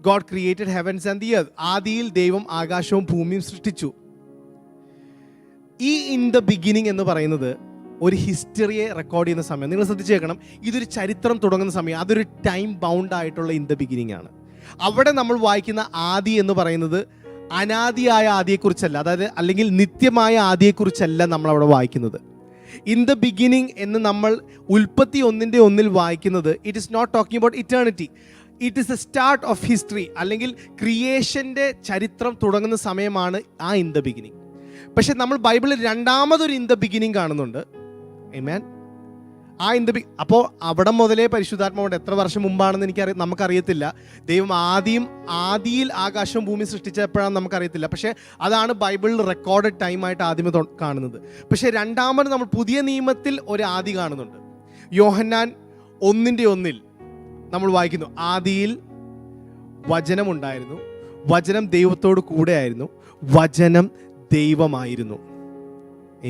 God created heavens and the earth. ആദിയിൽ ദൈവം ആകാശവും ഭൂമിയും സൃഷ്ടിച്ചു. ഈ ഇൻ ദ ബിഗിനിങ് എന്ന് പറയുന്നത് ഒരു ഹിസ്റ്ററിയെ റെക്കോർഡ് ചെയ്യുന്ന സമയം. നിങ്ങൾ ശ്രദ്ധിച്ച് കേൾക്കണം, ഇതൊരു ചരിത്രം തുടങ്ങുന്ന സമയം. അതൊരു ടൈം ബൗണ്ട് ആയിട്ടുള്ള ഇൻ ദ ബിഗിനിങ് ആണ്. അവിടെ നമ്മൾ വായിക്കുന്ന ആദി എന്ന് പറയുന്നത് അനാദിയായ ആദിയെക്കുറിച്ചല്ല, അതായത് അല്ലെങ്കിൽ നിത്യമായ ആദിയെക്കുറിച്ചല്ല നമ്മൾ അവിടെ വായിക്കുന്നത്. ഇൻ ദ ബിഗിനിങ് എന്ന് നമ്മൾ ഉൽപ്പത്തി 1:1 വായിക്കുന്നത്, it is not talking about eternity. It is the start of history, അല്ലെങ്കിൽ ക്രിയേഷൻ്റെ ചരിത്രം തുടങ്ങുന്ന സമയമാണ് ആ ഇൻ ദ ബിഗിനിങ്. പക്ഷെ നമ്മൾ ബൈബിളിൽ രണ്ടാമതൊരു ഇൻ ദ ബിഗിനിങ് കാണുന്നുണ്ട്. ആമേൻ. ആ ഇൻ ദ അപ്പോൾ അവിടെ മുതലേ പരിശുദ്ധാത്മാവുണ്ട്. എത്ര വർഷം മുമ്പാണെന്ന് നമുക്കറിയത്തില്ല. ദൈവം ആദിയിൽ ആകാശവും ഭൂമി സൃഷ്ടിച്ചപ്പോഴാണ് നമുക്കറിയത്തില്ല. പക്ഷേ അതാണ് ബൈബിളിൽ റെക്കോർഡഡ് ടൈമായിട്ട് ആദ്യമേ കാണുന്നത്. പക്ഷേ രണ്ടാമത് നമ്മൾ പുതിയ നിയമത്തിൽ ഒരു ആദി കാണുന്നുണ്ട്. യോഹന്നാൻ 1:1 നമ്മൾ വായിക്കുന്നു, ആദിയിൽ വചനമുണ്ടായിരുന്നു, വചനം ദൈവത്തോട് കൂടെ ആയിരുന്നു, വചനം ദൈവമായിരുന്നു.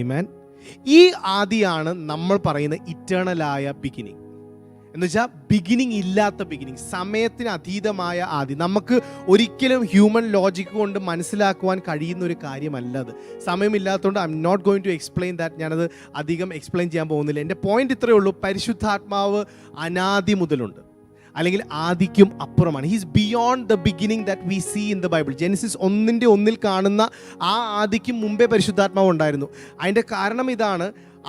ആമേൻ. ഈ ആദിയാണ് നമ്മൾ പറയുന്ന ഇറ്റേണലായ ബിഗിനിങ്. എന്ന് വെച്ചാൽ ബിഗിനിങ് ഇല്ലാത്ത ബിഗിനിങ്, സമയത്തിന് അതീതമായ ആദി. നമുക്ക് ഒരിക്കലും ഹ്യൂമൻ ലോജിക് കൊണ്ട് മനസ്സിലാക്കുവാൻ കഴിയുന്ന ഒരു കാര്യമല്ല അത്. സമയമില്ലാത്തതുകൊണ്ട് I'm not going to explain that. ഞാനത് അധികം എക്സ്പ്ലെയിൻ ചെയ്യാൻ പോകുന്നില്ല. എൻ്റെ പോയിന്റ് ഇത്രയേ ഉള്ളൂ, പരിശുദ്ധാത്മാവ് അനാദി മുതലുണ്ട്, അല്ലെങ്കിൽ ആദിക്കും അപ്പുറമാണ്. He's beyond the beginning that we see in the Bible. Genesis 1:1 കാണുന്ന ആ ആദിക്കും മുമ്പേ പരിശുദ്ധാത്മാവ് ഉണ്ടായിരുന്നു. അതിൻ്റെ കാരണം ഇതാണ്,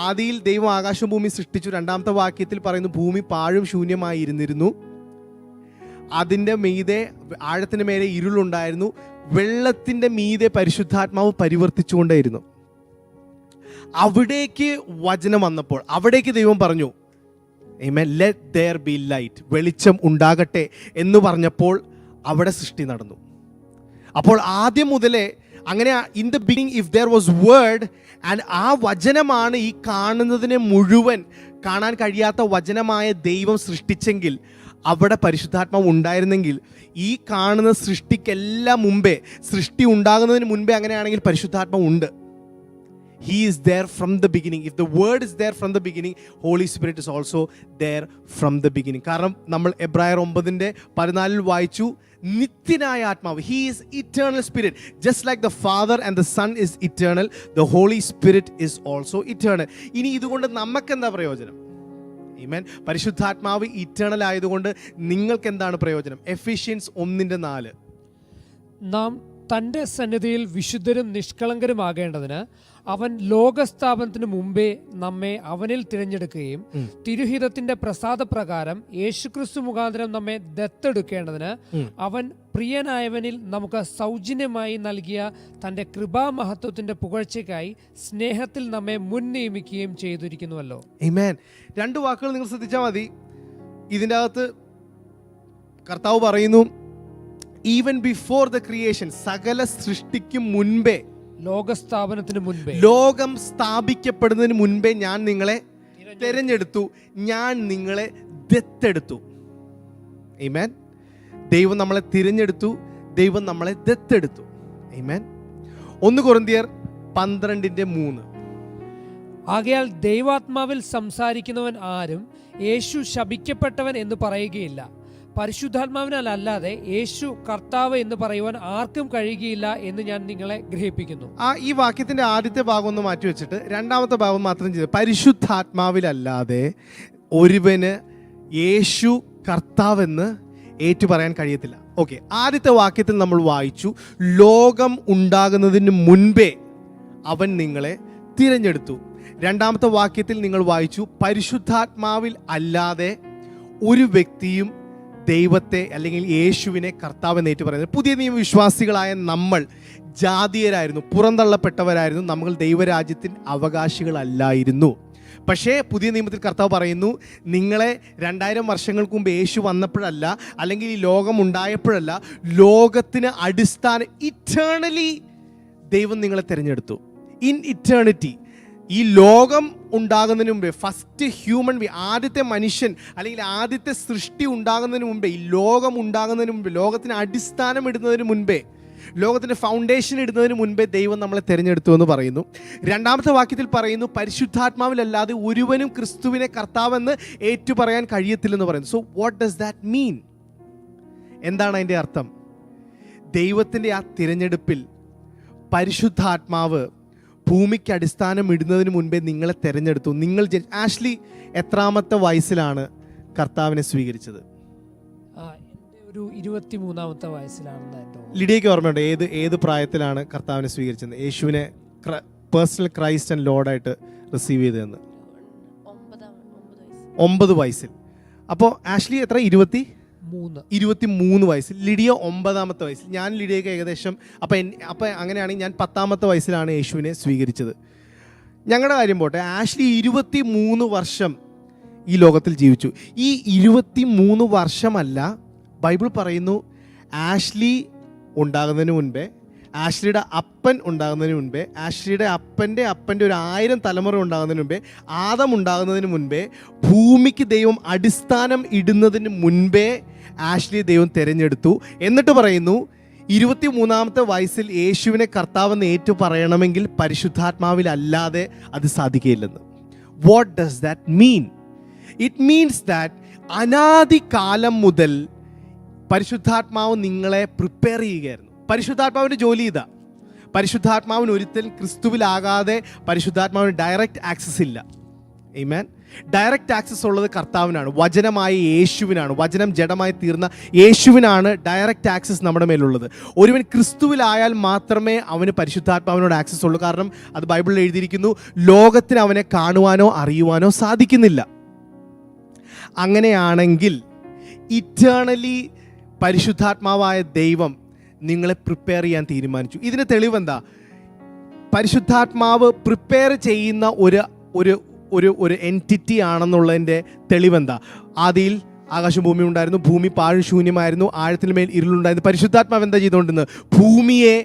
ആദിയിൽ ദൈവം ആകാശവും ഭൂമി സൃഷ്ടിച്ചു. രണ്ടാമത്തെ വാക്യത്തിൽ പറയുന്നു, ഭൂമി പാഴും ശൂന്യമായി ഇരുന്നിരുന്നു, അതിൻ്റെ മീതെ ആഴത്തിൻ്റെ മേലെ ഇരുളുണ്ടായിരുന്നു, വെള്ളത്തിൻ്റെ മീതെ പരിശുദ്ധാത്മാവ് പരിവർത്തിച്ചുകൊണ്ടേയിരുന്നു. അവിടേക്ക് വചനം വന്നപ്പോൾ അവിടേക്ക് ദൈവം പറഞ്ഞു, Amen, let there be light, വെളിച്ചം ഉണ്ടാകട്ടെ എന്ന് പറഞ്ഞപ്പോൾ അവിടെ സൃഷ്ടി നടന്നു. അപ്പോൾ ആദ്യം മുതലേ അങ്ങനെ in the beginning if there was word, and ആ വചനമാണ് ഈ കാണുന്നതിനെ മുഴുവൻ, കാണാൻ കഴിയാത്ത വചനമായ ദൈവം സൃഷ്ടിച്ചെങ്കിൽ അവിടെ പരിശുദ്ധാത്മാവ് ഉണ്ടായിരുന്നെങ്കിൽ ഈ കാണുന്ന സൃഷ്ടിക്കെല്ലാം മുമ്പേ, സൃഷ്ടി ഉണ്ടാകുന്നതിന് മുൻപേ അങ്ങനെയാണെങ്കിൽ പരിശുദ്ധാത്മാവ് ഉണ്ട്. He is there from the beginning. If the word is there from the beginning, Holy Spirit is also there from the beginning. കാരണം നമ്മൾ എബ്രായർ 9:14 വായിച്ചു, നിത്യനായ ആത്മാവ്. He is eternal spirit. Just like the Father and the Son is eternal, the Holy Spirit is also eternal. ഇനി ഇതുകൊണ്ട് നമുക്ക് എന്താ പ്രയോജനം? ആമേൻ. പരിശുദ്ധാത്മാവ് ഇറ്റേണൽ ആയതുകൊണ്ട് നിങ്ങൾക്ക് എന്താണ് പ്രയോജനം? എഫീഷ്യൻസ് 1:4. നാം തൻ്റെ സന്നിധിയിൽ വിശുദ്ധരും നിഷ്കളങ്കരുമാകേണ്ടതിന് അവൻ ലോകസ്ഥാപനത്തിന് മുമ്പേ നമ്മെ അവനിൽ തിരഞ്ഞെടുക്കുകയും തിരുഹിതത്തിന്റെ പ്രസാദപ്രകാരം യേശുക്രിസ്തു മുഖാന്തരം നമ്മെ ദത്തെടുക്കേണ്ടതിന് അവൻ പ്രിയനായവനിൽ നമുക്ക് സൗജന്യമായി നൽകിയ തൻ്റെ കൃപാമഹത്വത്തിന്റെ പുകഴ്ചയ്ക്കായി സ്നേഹത്തിൽ നമ്മെ മുൻ നിയമിക്കുകയും ചെയ്തിരിക്കുന്നുവല്ലോ. ആമേൻ. രണ്ട് വാക്കുകൾ നിങ്ങൾ ശ്രദ്ധിച്ചാൽ മതി. ഇതിൻ്റെ അകത്ത് കർത്താവ് പറയുന്നു, ഈവൻ ബിഫോർ ദ ക്രിയേഷൻ, സകല സൃഷ്ടിക്കും മുൻപേ, ലോകസ്ഥാപനത്തിന് മുൻപേ, ലോകം സ്ഥാപിക്കപ്പെടുന്നതിന് മുൻപേ ഞാൻ നിങ്ങളെ തിരഞ്ഞെടുത്തു, ഞാൻ നിങ്ങളെ ദത്തെടുത്തു. ആമേൻ. ദൈവം നമ്മളെ തിരഞ്ഞെടുത്തു, ദൈവം നമ്മളെ ദത്തെടുത്തു. ആമേൻ. 1 കൊരിന്ത്യർ 12:3. ആകയാൽ ദൈവാത്മാവിൽ സംസാരിക്കുന്നവൻ ആരും യേശു ശപിക്കപ്പെട്ടവൻ എന്ന് പറയുകയില്ല. പരിശുദ്ധാത്മാവിനാൽ അല്ലാതെ യേശു കർത്താവ് എന്ന് പറയുവാൻ ആർക്കും കഴിയുകയില്ല എന്ന് ഞാൻ നിങ്ങളെ ഗ്രഹിപ്പിക്കുന്നു. ഈ വാക്യത്തിന്റെ ആദ്യത്തെ ഭാഗം ഒന്ന് മാറ്റി വെച്ചിട്ട് രണ്ടാമത്തെ ഭാഗം മാത്രം ചെയ്ത്, പരിശുദ്ധാത്മാവിലല്ലാതെ ഒരുവന് യേശു കർത്താവെന്ന് ഏറ്റു പറയാൻ കഴിയത്തില്ല. ഓക്കെ, ആദ്യത്തെ വാക്യത്തിൽ നമ്മൾ വായിച്ചു, ലോകം ഉണ്ടാകുന്നതിന് മുൻപേ അവൻ നിങ്ങളെ തിരഞ്ഞെടുത്തു. രണ്ടാമത്തെ വാക്യത്തിൽ നിങ്ങൾ വായിച്ചു, പരിശുദ്ധാത്മാവിൽ അല്ലാതെ ഒരു വ്യക്തിയും ദൈവത്തെ അല്ലെങ്കിൽ യേശുവിനെ കർത്താവ് ഏറ്റു പറയുന്നത്. പുതിയ നിയമ വിശ്വാസികളായ നമ്മൾ ജാതീയരായിരുന്നു, പുറന്തള്ളപ്പെട്ടവരായിരുന്നു, നമ്മൾ ദൈവരാജ്യത്തിൻ്റെ അവകാശികളല്ലായിരുന്നു. പക്ഷേ പുതിയ നിയമത്തിൽ കർത്താവ് പറയുന്നു, നിങ്ങളെ 2000 വർഷങ്ങൾക്ക് മുമ്പ് യേശു വന്നപ്പോഴല്ല, അല്ലെങ്കിൽ ഈ ലോകം ഉണ്ടായപ്പോഴല്ല, ലോകത്തിന് അടിസ്ഥാന ഇറ്റേണലി ദൈവം നിങ്ങളെ തിരഞ്ഞെടുത്തു. ഇൻ ഇറ്റേണിറ്റി, ഈ ലോകം ഉണ്ടാകുന്നതിന് മുമ്പേ, ഫസ്റ്റ് ഹ്യൂമൻ ബീങ്, ആദ്യത്തെ മനുഷ്യൻ അല്ലെങ്കിൽ ആദ്യത്തെ സൃഷ്ടി ഉണ്ടാകുന്നതിന് മുമ്പേ, ഈ ലോകം ഉണ്ടാകുന്നതിന് മുമ്പേ, ലോകത്തിന് അടിസ്ഥാനം ഇടുന്നതിന് മുൻപേ, ലോകത്തിൻ്റെ ഫൗണ്ടേഷൻ ഇടുന്നതിന് മുൻപേ ദൈവം നമ്മളെ തിരഞ്ഞെടുത്തു എന്ന് പറയുന്നു. രണ്ടാമത്തെ വാക്യത്തിൽ പറയുന്നു, പരിശുദ്ധാത്മാവിലല്ലാതെ ഒരുവനും ക്രിസ്തുവിനെ കർത്താവെന്ന് ഏറ്റുപറയാൻ കഴിയത്തില്ലെന്ന് പറയുന്നു. സോ വാട്ട് ഡസ് ദാറ്റ് മീൻ? എന്താണ് അതിൻ്റെ അർത്ഥം? ദൈവത്തിൻ്റെ ആ തിരഞ്ഞെടുപ്പിൽ പരിശുദ്ധാത്മാവ് ഭൂമിക്ക് അടിസ്ഥാനം ഇടുന്നതിന് മുൻപേ നിങ്ങളെ തിരഞ്ഞെടുത്തു. നിങ്ങൾ ആഷ്ലി എത്രാമത്തെ വയസ്സിലാണ് കർത്താവിനെ സ്വീകരിച്ചത്? ഒരു 23-ാമത്തെ വയസ്സിലാണെന്ന് എൻ്റെ ഓർമ്മ. ലിഡിയയ്ക്ക് ഓർമ്മയുണ്ട് ഏത് പ്രായത്തിലാണ് കർത്താവിനെ സ്വീകരിച്ചത്, യേശുവിനെ പേഴ്സണൽ ക്രൈസ്റ്റ് ആൻഡ് ലോർഡായിട്ട് റിസീവ് ചെയ്തതെന്ന്? 9 വയസ്സിൽ. അപ്പോൾ ആഷ്ലി എത്ര? 23 വയസ്സിൽ. ലിഡിയ 9-ാമത്തെ വയസ്സിൽ. ഞാൻ ലിഡിയയ്ക്ക് ഏകദേശം അപ്പം അങ്ങനെയാണെങ്കിൽ ഞാൻ 10-ാമത്തെ വയസ്സിലാണ് യേശുവിനെ സ്വീകരിച്ചത്. ഞങ്ങളുടെ കാര്യം പോട്ടെ, ആഷ്ലി 23 വർഷം ഈ ലോകത്തിൽ ജീവിച്ചു. ഈ 23 വർഷമല്ല, ബൈബിൾ പറയുന്നു, ആഷ്ലി ഉണ്ടാകുന്നതിന് മുൻപേ, ആഷ്ലിയുടെ അപ്പൻ ഉണ്ടാകുന്നതിന് മുൻപേ, ആഷ്ലിയുടെ അപ്പൻ്റെ ഒരു 1000 തലമുറ ഉണ്ടാകുന്നതിന് മുൻപേ, ആദം ഉണ്ടാകുന്നതിന് മുൻപേ, ഭൂമിക്ക് ദൈവം അടിസ്ഥാനം ഇടുന്നതിന് മുൻപേ ആഷ്ലിയെ ദൈവം തിരഞ്ഞെടുത്തു. എന്നിട്ട് പറയുന്നു, 23-ാമത്തെ വയസ്സിൽ യേശുവിനെ കർത്താവെന്ന് ഏറ്റു പറയണമെങ്കിൽ പരിശുദ്ധാത്മാവിലല്ലാതെ അത് സാധിക്കുകയില്ലെന്ന്. What does that mean? It means that അനാദികാലം മുതൽ പരിശുദ്ധാത്മാവ് നിങ്ങളെ പ്രിപ്പയർ ചെയ്യുകയായിരുന്നു. പരിശുദ്ധാത്മാവിൻ്റെ ജോലി ഇതാ. പരിശുദ്ധാത്മാവിന് ഒരിക്കലും ക്രിസ്തുവിലാകാതെ പരിശുദ്ധാത്മാവിന് ഡയറക്റ്റ് ആക്സസ് ഇല്ല. ആമേൻ. ഡയറക്റ്റ് ആക്സസ് ഉള്ളത് കർത്താവിനാണ്, വചനമായ യേശുവിനാണ്. വചനം ജഡമായി തീർന്ന യേശുവിനാണ് ഡയറക്റ്റ് ആക്സസ് നമ്മുടെ മേലുള്ളത്. ഒരുവൻ ക്രിസ്തുവിലായാൽ മാത്രമേ അവന് പരിശുദ്ധാത്മാവിനോട് ആക്സസ് ഉള്ളൂ. കാരണം അത് ബൈബിളിൽ എഴുതിയിരിക്കുന്നു, ലോകത്തിന് അവനെ കാണുവാനോ അറിയുവാനോ സാധിക്കുന്നില്ല. അങ്ങനെയാണെങ്കിൽ ഇറ്റേണലി പരിശുദ്ധാത്മാവായ ദൈവം നിങ്ങളെ പ്രിപ്പയർ ചെയ്യാൻ തീരുമാനിച്ചു. ഇതിന് തെളിവെന്താ? പരിശുദ്ധാത്മാവ് പ്രിപ്പയർ ചെയ്യുന്ന ഒരു എൻറ്റിറ്റി ആണെന്നുള്ളതിൻ്റെ തെളിവെന്താ? ആദിയിൽ ആകാശം ഭൂമി ഉണ്ടായിരുന്നു, ഭൂമി പാഴും ശൂന്യമായിരുന്നു, ആഴത്തിന് മേൽ ഇരുളുണ്ടായിരുന്നു. പരിശുദ്ധാത്മാവ് എന്താ ചെയ്തുകൊണ്ടിരുന്നത്? ഭൂമിയെ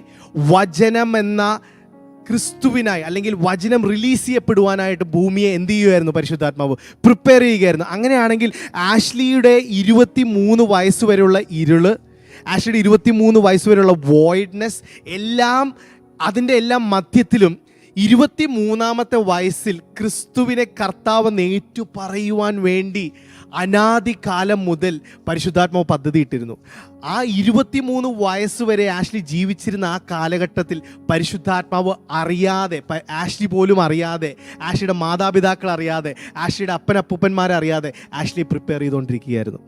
വചനം എന്ന ക്രിസ്തുവിനായി, അല്ലെങ്കിൽ വചനം റിലീസ് ചെയ്യപ്പെടുവാനായിട്ട് ഭൂമിയെ എന്ത് ചെയ്യുമായിരുന്നു? പരിശുദ്ധാത്മാവ് പ്രിപ്പയർ ചെയ്യുകയായിരുന്നു. അങ്ങനെയാണെങ്കിൽ ആഷ്ലിയുടെ 23 വയസ്സ് വരെയുള്ള ഇരുള്, ആഷ്ലിയുടെ 23 വയസ്സ് വരെയുള്ള വോയിഡ്നെസ് എല്ലാം, അതിൻ്റെ എല്ലാം മധ്യത്തിലും 23-ാമത്തെ വയസ്സിൽ ക്രിസ്തുവിനെ കർത്താവ് ഏറ്റു പറയുവാൻ വേണ്ടി അനാദികാലം മുതൽ പരിശുദ്ധാത്മാവ് പദ്ധതി ഇട്ടിരുന്നു. ആ 23 വയസ്സ് വരെ ആഷ്ലി ജീവിച്ചിരുന്ന ആ കാലഘട്ടത്തിൽ പരിശുദ്ധാത്മാവ് അറിയാതെ, ആഷ്ലി പോലും അറിയാതെ, ആഷ്ലിയുടെ മാതാപിതാക്കൾ അറിയാതെ, ആഷ്ലിയുടെ അപ്പനപ്പൂപ്പന്മാരെ അറിയാതെ ആഷ്ലി പ്രിപ്പയർ ചെയ്തുകൊണ്ടിരിക്കുകയായിരുന്നു.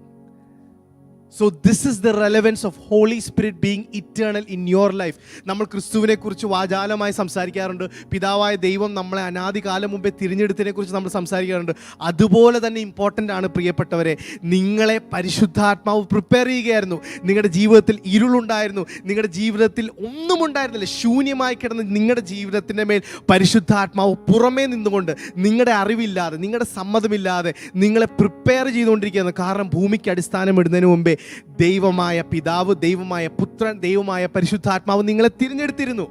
So this is the relevance of Holy Spirit being eternal in your life. നമ്മൾ ക്രിസ്തുവിനെ കുറിച്ച് വാചാലമായി സംസാരിക്കാറുണ്ട്. പിതാവായ ദൈവം നമ്മളെ അനാദികാലം മുമ്പേ തിരഞ്ഞെടുത്തതിനെ കുറിച്ച് നമ്മൾ സംസാരിക്കാറുണ്ട്. അതുപോലെ തന്നെ ഇമ്പോർട്ടൻ്റ് ആണ് പ്രിയപ്പെട്ടവരെ, നിങ്ങളെ പരിശുദ്ധാത്മാവ് പ്രിപ്പയർ ചെയ്യുകയായിരുന്നു. നിങ്ങളുടെ ജീവിതത്തിൽ ഇരുളുണ്ടായിരുന്നു, നിങ്ങളുടെ ജീവിതത്തിൽ ഒന്നും ഉണ്ടായിരുന്നില്ല, ശൂന്യമായി കിടന്ന് നിങ്ങളുടെ ജീവിതത്തിൻ്റെ മേൽ പരിശുദ്ധാത്മാവ് പുറമേ നിന്നുകൊണ്ട്, നിങ്ങളുടെ അറിവില്ലാതെ, നിങ്ങളുടെ സമ്മതമില്ലാതെ നിങ്ങളെ പ്രിപ്പയർ ചെയ്തുകൊണ്ടിരിക്കുകയാണ്. കാരണം ഭൂമിക്ക് അടിസ്ഥാനം ഇടുന്നതിന് മുമ്പേ ദൈവമായ പിതാവ്, ദൈവമായ പുത്രൻ, ദൈവമായ പരിശുദ്ധാത്മാവ് നിങ്ങളെ തിരഞ്ഞെടുത്തിരുന്നു.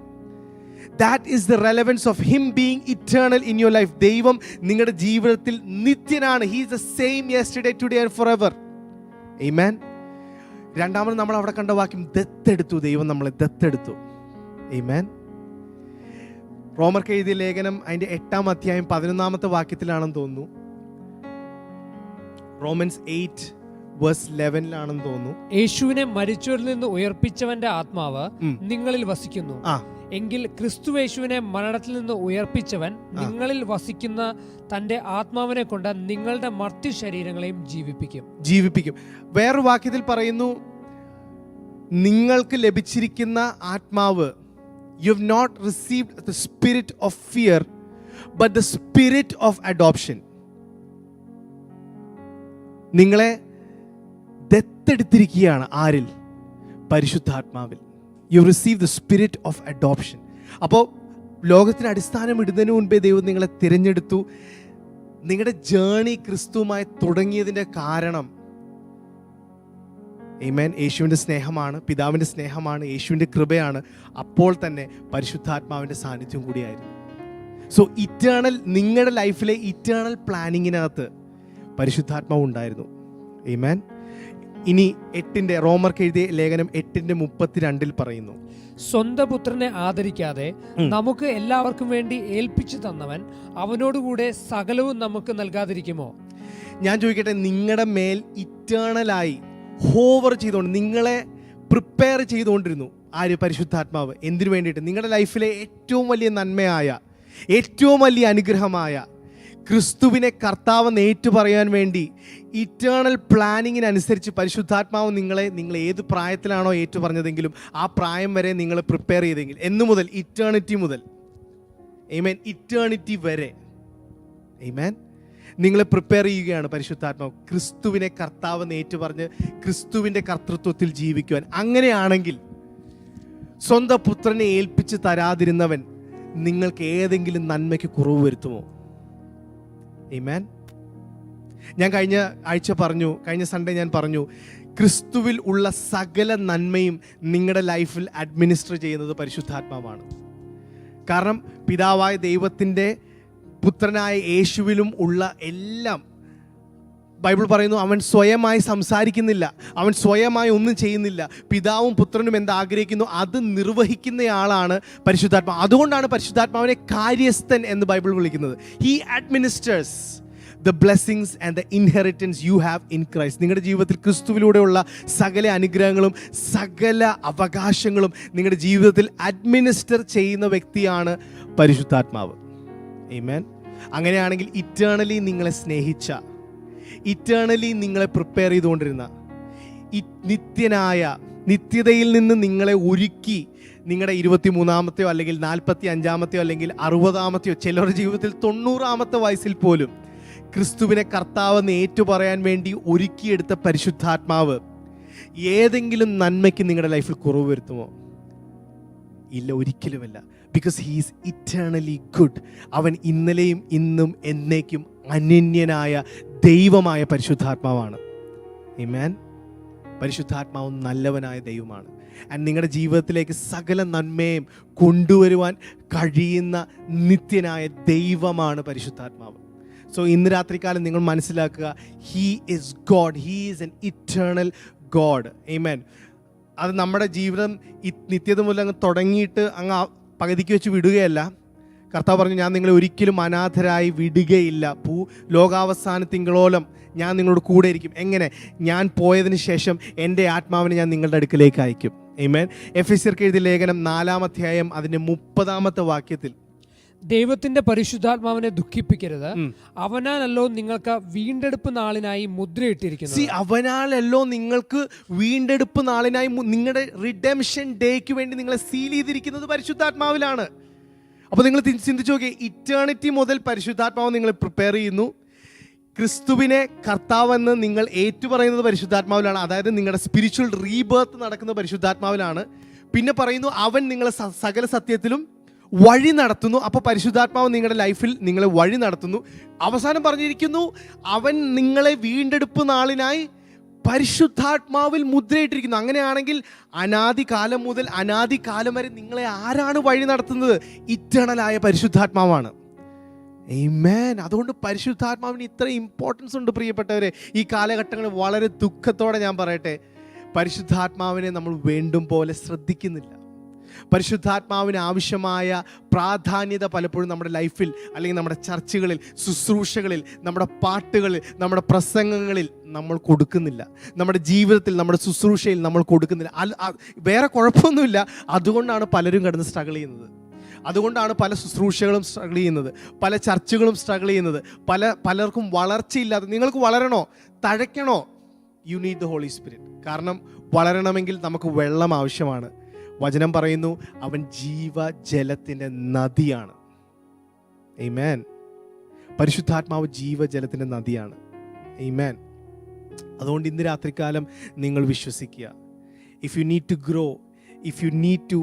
That is the relevance of him being eternal in your life. ദൈവം നിങ്ങളുടെ ജീവിതത്തിൽ നിത്യനാണ്. He is the same yesterday, today and forever. Amen. രണ്ടാമത് നമ്മൾ അവിടെ കണ്ട വാക്യം ദത്തെടുത്തു. ദൈവം നമ്മളെ ദത്തെടുത്തു. Amen. റോമർക്ക് എഴുതിയ ലേഖനം അതിൻ്റെ 8-ാം അധ്യായം 11-ാമത്തെ വാക്യത്തിലാണെന്ന് തോന്നുന്നു. റോമൻസ് 8 വേഴ്സ് 11-ലാണെന്ന് തോന്നുന്നു. യേശുവിനെ മരിച്ചവരിൽ നിന്ന് ഉയർപ്പിച്ചവന്റെ ആത്മാവ് നിങ്ങളിൽ വസിക്കുന്നു. എങ്കിൽ ക്രിസ്തുവേശുവിനെ മരണത്തിൽ നിന്ന് ഉയർപ്പിച്ചവൻ നിങ്ങളിൽ വസിക്കുന്ന തന്റെ ആത്മാവിനെ കൊണ്ട് നിങ്ങളുടെ മർത്യ ശരീരങ്ങളെയും ജീവിപ്പിക്കും. വേറൊരു വാക്യത്തിൽ പറയുന്നു, നിങ്ങൾക്ക് ലഭിച്ചിരിക്കുന്ന ആത്മാവ്, you have not received the spirit of fear but the spirit of adoption. നിങ്ങളെ ദത്തെടുത്തിരിക്കുകയാണ്. ആരിൽ? പരിശുദ്ധാത്മാവിൽ. You receive the spirit of adoption. അപ്പോൾ ലോകത്തിന് അടിസ്ഥാനം ഇടുന്നതിന് മുൻപേ ദൈവം നിങ്ങളെ തിരഞ്ഞെടുത്തു. നിങ്ങളുടെ ജേണി ക്രിസ്തുവുമായി തുടങ്ങിയതിൻ്റെ കാരണം ആമേൻ യേശുവിൻ്റെ സ്നേഹമാണ്, പിതാവിൻ്റെ സ്നേഹമാണ്, യേശുവിൻ്റെ കൃപയാണ്. അപ്പോൾ തന്നെ പരിശുദ്ധാത്മാവിൻ്റെ സാന്നിധ്യം കൂടിയായിരുന്നു. സോ ഇറ്റേണൽ, നിങ്ങളുടെ ലൈഫിലെ ഇറ്റേണൽ പ്ലാനിങ്ങിനകത്ത് പരിശുദ്ധാത്മാവ് ഉണ്ടായിരുന്നു. ആമേൻ. ഇനി 8 റോമർക്ക് എഴുതിയ ലേഖനം 8:32 പറയുന്നു, സ്വന്തം പുത്രനെ ആദരിക്കാതെ നമുക്ക് എല്ലാവർക്കും വേണ്ടി ഏൽപ്പിച്ചു തന്നവൻ അവനോടുകൂടെ സകലവും നമുക്ക് നൽകാതിരിക്കുമോ? ഞാൻ ചോദിക്കട്ടെ, നിങ്ങളുടെ മേൽ ഇറ്റേണലായി ഹോവർ ചെയ്തുകൊണ്ട് നിങ്ങളെ പ്രിപ്പയർ ചെയ്തുകൊണ്ടിരുന്നു ആര്? പരിശുദ്ധാത്മാവ്. എന്തിനു വേണ്ടിയിട്ട്? നിങ്ങളുടെ ലൈഫിലെ ഏറ്റവും വലിയ നന്മയായ, ഏറ്റവും വലിയ അനുഗ്രഹമായ ക്രിസ്തുവിനെ കർത്താവെന്ന് ഏറ്റുപറയാൻ വേണ്ടി ഇറ്റേണൽ പ്ലാനിങ്ങിനനുസരിച്ച് പരിശുദ്ധാത്മാവ് നിങ്ങൾ ഏത് പ്രായത്തിലാണോ ഏറ്റുപറഞ്ഞതെങ്കിലും ആ പ്രായം വരെ നിങ്ങൾ പ്രിപ്പയർ ചെയ്തെങ്കിൽ, എന്നു മുതൽ? ഇറ്റേണിറ്റി മുതൽ. ആമേൻ. ഇറ്റേണിറ്റി വരെ. ആമേൻ. നിങ്ങളെ പ്രിപ്പയർ ചെയ്യുകയാണ് പരിശുദ്ധാത്മാവ് ക്രിസ്തുവിനെ കർത്താവെന്ന് ഏറ്റുപറഞ്ഞ് ക്രിസ്തുവിൻ്റെ കർത്തൃത്വത്തിൽ ജീവിക്കുവാൻ. അങ്ങനെയാണെങ്കിൽ സ്വന്തം പുത്രനെ ഏൽപ്പിച്ച് തരാതിരുന്നവൻ നിങ്ങൾക്ക് ഏതെങ്കിലും നന്മയ്ക്ക് കുറവ് വരുത്തുമോ? ആമേൻ. ഞാൻ കഴിഞ്ഞ സൺഡേ ഞാൻ പറഞ്ഞു, ക്രിസ്തുവിൽ ഉള്ള സകല നന്മയും നിങ്ങളുടെ ലൈഫിൽ അഡ്മിനിസ്റ്റർ ചെയ്യുന്നത് പരിശുദ്ധാത്മാവാണ്. കാരണം പിതാവായ ദൈവത്തിൻ്റെ പുത്രനായ യേശുവിലും ഉള്ള എല്ലാം ബൈബിൾ പറയുന്നു, അവൻ സ്വയമായി സംസാരിക്കുന്നില്ല, അവൻ സ്വയമായി ഒന്നും ചെയ്യുന്നില്ല. പിതാവും പുത്രനും എന്താഗ്രഹിക്കുന്നു അത് നിർവഹിക്കുന്നയാളാണ് പരിശുദ്ധാത്മാവ്. അതുകൊണ്ടാണ് പരിശുദ്ധാത്മാവിനെ കാര്യസ്ഥൻ എന്ന് ബൈബിൾ വിളിക്കുന്നത്. He administers the blessings and the inheritance you have in Christ. നിങ്ങളുടെ ജീവിതത്തിൽ ക്രിസ്തുവിലൂടെയുള്ള സകല അനുഗ്രഹങ്ങളും സകല അവകാശങ്ങളും നിങ്ങളുടെ ജീവിതത്തിൽ അഡ്മിനിസ്റ്റർ ചെയ്യുന്ന വ്യക്തിയാണ് പരിശുദ്ധാത്മാവ്. ആമേൻ. അങ്ങനെയാണെങ്കിൽ ഇറ്റേണലി നിങ്ങളെ സ്നേഹിച്ച, ഇറ്റേണലി നിങ്ങളെ പ്രിപ്പയർ ചെയ്തുകൊണ്ടിരുന്ന, നിത്യതയിൽ നിന്ന് നിങ്ങളെ ഒരുക്കി, നിങ്ങളുടെ 23-ാമത്തെയോ അല്ലെങ്കിൽ 45-ാമത്തെയോ അല്ലെങ്കിൽ 60-ാമത്തെയോ, ചിലരുടെ ജീവിതത്തിൽ 90-ാമത്തെ വയസ്സിൽ പോലും ക്രിസ്തുവിനെ കർത്താവെന്ന് ഏറ്റുപറയാൻ വേണ്ടി ഒരുക്കിയെടുത്ത പരിശുദ്ധാത്മാവ് ഏതെങ്കിലും നന്മയ്ക്ക് നിങ്ങളുടെ ലൈഫിൽ കുറവ് വരുത്തുമോ? ഇല്ല, ഒരിക്കലുമല്ല. Because he is eternally good. അവൻ ഇന്നലെയും ഇന്നും എന്നേക്കും അനന്യനായ ദൈവമായ പരിശുദ്ധാത്മാവാണ്. ആമേൻ. പരിശുദ്ധാത്മാവ് നല്ലവനായ ദൈവമാണ്. ആൻഡ് നിങ്ങളുടെ ജീവിതത്തിലേക്ക് സകല നന്മയും കൊണ്ടുവരുവാൻ കഴിയുന്ന നിത്യനായ ദൈവമാണ് പരിശുദ്ധാത്മാവ്. സോ ഇന്ന് രാത്രികാലം നിങ്ങൾ മനസ്സിലാക്കുക, he is God, he is an eternal God. ആമേൻ. അത് നമ്മുടെ ജീവിതം നിത്യത മുതൽ അങ്ങ് തുടങ്ങിയിട്ട് അങ്ങ് പകുതിക്ക് വെച്ച് വിടുകയല്ല. കർത്താവ് പറഞ്ഞു, ഞാൻ നിങ്ങളെ ഒരിക്കലും അനാഥരായി വിടുകയില്ല, ലോകാവസാനത്തിങ്കളോളം ഞാൻ നിങ്ങളോട് കൂടെ ഇരിക്കും. എങ്ങനെ? ഞാൻ പോയതിന് ശേഷം എൻ്റെ ആത്മാവിനെ ഞാൻ നിങ്ങളുടെ അടുക്കലേക്ക് അയക്കും. ആമേൻ. എഫെസ്യർക്ക് എഴുതിയ ലേഖനം 4-ാം അധ്യായം അതിൻ്റെ 30-ാമത്തെ വാക്യത്തിൽ, ദൈവത്തിന്റെ പരിശുദ്ധാത്മാവിനെ ദുഃഖിപ്പിക്കരുത്, അവനാലല്ലോ നിങ്ങൾക്ക് വീണ്ടെടുപ്പ് നാളിനായി മുദ്രയിട്ടിരിക്കുന്നു. അവനാലല്ലോ നിങ്ങൾക്ക് വീണ്ടെടുപ്പ് നാളിനായി, നിങ്ങളുടെ റിഡംഷൻ ഡേക്ക് വേണ്ടി നിങ്ങളെ സീൽ ചെയ്തിരിക്കുന്നത് പരിശുദ്ധാത്മാവിലാണ്. അപ്പോൾ നിങ്ങൾ ചിന്തിച്ചു നോക്കിയേ, ഇറ്റേണിറ്റി മുതൽ പരിശുദ്ധാത്മാവ് നിങ്ങളെ പ്രിപ്പയർ ചെയ്യുന്നു. ക്രിസ്തുവിനെ കർത്താവെന്ന് നിങ്ങൾ ഏറ്റുപറയുന്നത് പരിശുദ്ധാത്മാവിലാണ്. അതായത് നിങ്ങളുടെ സ്പിരിച്വൽ റീബർത്ത് നടക്കുന്ന പരിശുദ്ധാത്മാവിലാണ്. പിന്നെ പറയുന്നു, അവൻ നിങ്ങളെ സകല സത്യത്തിലും വഴി നടത്തുന്നു. അപ്പോൾ പരിശുദ്ധാത്മാവ് നിങ്ങളുടെ ലൈഫിൽ നിങ്ങളെ വഴി നടത്തുന്നു. അവസാനം പറഞ്ഞിരിക്കുന്നു, അവൻ നിങ്ങളെ വീണ്ടെടുപ്പ് നാളിനായി പരിശുദ്ധാത്മാവിൽ മുദ്രയിട്ടിരിക്കുന്നു. അങ്ങനെയാണെങ്കിൽ അനാദികാലം മുതൽ അനാദികാലം വരെ നിങ്ങളെ ആരാണ് വഴി നടത്തുന്നത്? ഇറ്റേണലായ പരിശുദ്ധാത്മാവാണ്. ആമേൻ. അതുകൊണ്ട് പരിശുദ്ധാത്മാവിന് ഇത്ര ഇമ്പോർട്ടൻസ് ഉണ്ട് പ്രിയപ്പെട്ടവരെ. ഈ കാലഘട്ടങ്ങളിൽ വളരെ ദുഃഖത്തോടെ ഞാൻ പറയട്ടെ, പരിശുദ്ധാത്മാവിനെ നമ്മൾ വേണ്ടും പോലെ ശ്രദ്ധിക്കുന്നില്ല. പരിശുദ്ധാത്മാവിന് ആവശ്യമായ പ്രാധാന്യത പലപ്പോഴും നമ്മുടെ ലൈഫിൽ അല്ലെങ്കിൽ നമ്മുടെ ചർച്ചുകളിൽ, ശുശ്രൂഷകളിൽ, നമ്മുടെ പാട്ടുകളിൽ, നമ്മുടെ പ്രസംഗങ്ങളിൽ നമ്മൾ കൊടുക്കുന്നില്ല. നമ്മുടെ ജീവിതത്തിൽ, നമ്മുടെ ശുശ്രൂഷയിൽ നമ്മൾ കൊടുക്കുന്നില്ല. വേറെ കുഴപ്പമൊന്നുമില്ല. അതുകൊണ്ടാണ് പലരും കിടന്ന് സ്ട്രഗിൾ ചെയ്യുന്നത്. അതുകൊണ്ടാണ് പല ശുശ്രൂഷകളും സ്ട്രഗിൾ ചെയ്യുന്നത്, പല ചർച്ചുകളും സ്ട്രഗിൾ ചെയ്യുന്നത്. പലർക്കും വളർച്ചയില്ലാതെ. നിങ്ങൾക്ക് വളരണോ, തഴയ്ക്കണോ, you need the Holy Spirit. കാരണം വളരണമെങ്കിൽ നമുക്ക് വെള്ളം ആവശ്യമാണ്. വചനം പറയുന്നു, അവൻ ജീവജലത്തിൻ്റെ നദിയാണ്. ആമേൻ. പരിശുദ്ധാത്മാവ് ജീവജലത്തിൻ്റെ നദിയാണ്. ആമേൻ. അതുകൊണ്ട് ഇന്ന് രാത്രികാലം നിങ്ങൾ വിശ്വസിക്കുക. If you need to grow, if you need to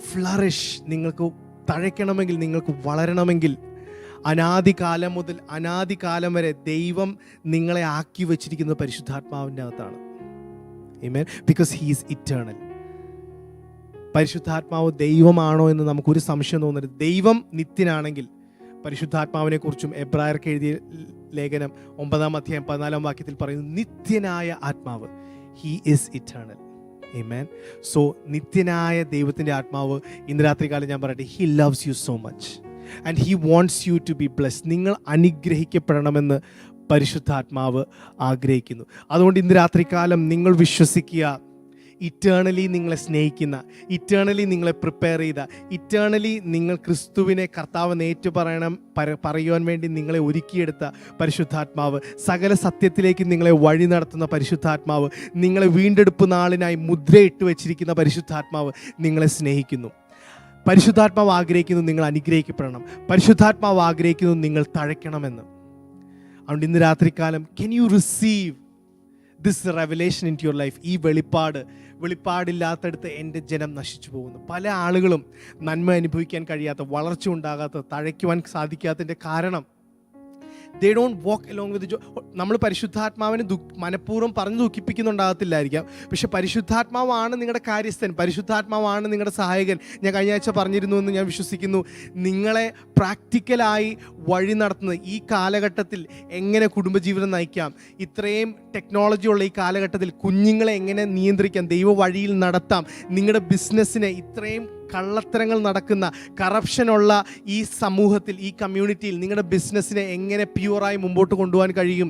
flourish, നിങ്ങൾക്ക് തഴയ്ക്കണമെങ്കിൽ, നിങ്ങൾക്ക് വളരണമെങ്കിൽ, അനാദികാലം മുതൽ അനാദികാലം വരെ ദൈവം നിങ്ങളെ ആക്കി വച്ചിരിക്കുന്നത് പരിശുദ്ധാത്മാവിൻ്റെ അകത്താണ്. ആമേൻ. Because he is eternal. പരിശുദ്ധാത്മാവ് ദൈവമാണോ എന്ന് നമുക്കൊരു സംശയം തോന്നരുത്. ദൈവം നിത്യനാണെങ്കിൽ പരിശുദ്ധാത്മാവിനെ കുറിച്ചും എബ്രായർക്ക് എഴുതിയ ലേഖനം 9-ാം അധ്യായം 14-ാം വാക്യത്തിൽ പറയുന്നു, നിത്യനായ ആത്മാവ്, ഹി ഈസ് ഇറ്റേണൽ. ആമേൻ. സോ നിത്യനായ ദൈവത്തിൻ്റെ ആത്മാവ് ഇന്ന് രാത്രികാലം ഞാൻ പറയട്ടെ, he loves you so much and he wants you to be blessed. നിങ്ങൾ അനുഗ്രഹിക്കപ്പെടണമെന്ന് പരിശുദ്ധാത്മാവ് ആഗ്രഹിക്കുന്നു. അതുകൊണ്ട് ഇന്ന് രാത്രികാലം നിങ്ങൾ വിശ്വസിക്കുക, ഇറ്റേണലി നിങ്ങളെ സ്നേഹിക്കുന്ന, ഇറ്റേണലി നിങ്ങളെ പ്രിപ്പയർ ചെയ്ത, ഇറ്റേണലി നിങ്ങൾ ക്രിസ്തുവിനെ കർത്താവെന്ന് പറയുവാൻ വേണ്ടി നിങ്ങളെ ഒരുക്കിയെടുത്ത പരിശുദ്ധാത്മാവ്, സകല സത്യത്തിലേക്ക് നിങ്ങളെ വഴി നടത്തുന്ന പരിശുദ്ധാത്മാവ്, നിങ്ങളെ വീണ്ടെടുപ്പ് നാളിനായി മുദ്രയിട്ട് വെച്ചിരിക്കുന്ന പരിശുദ്ധാത്മാവ് നിങ്ങളെ സ്നേഹിക്കുന്നു. പരിശുദ്ധാത്മാവ് ആഗ്രഹിക്കുന്നു നിങ്ങൾ അനുഗ്രഹിക്കപ്പെടണം. പരിശുദ്ധാത്മാവ് ആഗ്രഹിക്കുന്നു നിങ്ങൾ തഴയ്ക്കണമെന്ന്. അതുകൊണ്ട് ഇന്ന് രാത്രികാലം can you receive this revelation into your life? ഈ വെളിപ്പാടില്ലാത്തടുത്ത് എൻ്റെ ജനം നശിച്ചു പോകുന്നു. പല ആളുകളും നന്മ അനുഭവിക്കാൻ കഴിയാത്ത, വളർച്ച ഉണ്ടാകാത്ത, തഴയ്ക്കുവാൻ സാധിക്കാത്തതിൻ്റെ കാരണം they don't walk along with the joy. നമ്മൾ പരിശുദ്ധാത്മാവിനെ മനഃപൂർവ്വം പറഞ്ഞു ദുഃഖിപ്പിക്കുന്നുണ്ടാകത്തില്ലായിരിക്കാം, പക്ഷെ പരിശുദ്ധാത്മാവാണ് നിങ്ങളുടെ കാര്യസ്ഥൻ, പരിശുദ്ധാത്മാവാണ് നിങ്ങളുടെ സഹായകൻ. ഞാൻ കഴിഞ്ഞ ആഴ്ച പറഞ്ഞിരുന്നു എന്ന് ഞാൻ വിശ്വസിക്കുന്നു. നിങ്ങളെ പ്രാക്ടിക്കലായി വഴി നടത്തുന്നത് ഈ കാലഘട്ടത്തിൽ എങ്ങനെ കുടുംബജീവിതം നയിക്കാം, ഇത്രയും ടെക്നോളജി ഉള്ള ഈ കാലഘട്ടത്തിൽ കുഞ്ഞുങ്ങളെ എങ്ങനെ നിയന്ത്രിക്കാം, ദൈവ വഴിയിൽ നടത്താം, നിങ്ങളുടെ ബിസിനസ്സിനെ, ഇത്രയും കള്ളത്തരങ്ങൾ നടക്കുന്ന, കറപ്ഷനുള്ള ഈ സമൂഹത്തിൽ, ഈ കമ്മ്യൂണിറ്റിയിൽ നിങ്ങളുടെ ബിസിനസ്സിനെ എങ്ങനെ പ്യുവറായി മുമ്പോട്ട് കൊണ്ടുപോകാൻ കഴിയും,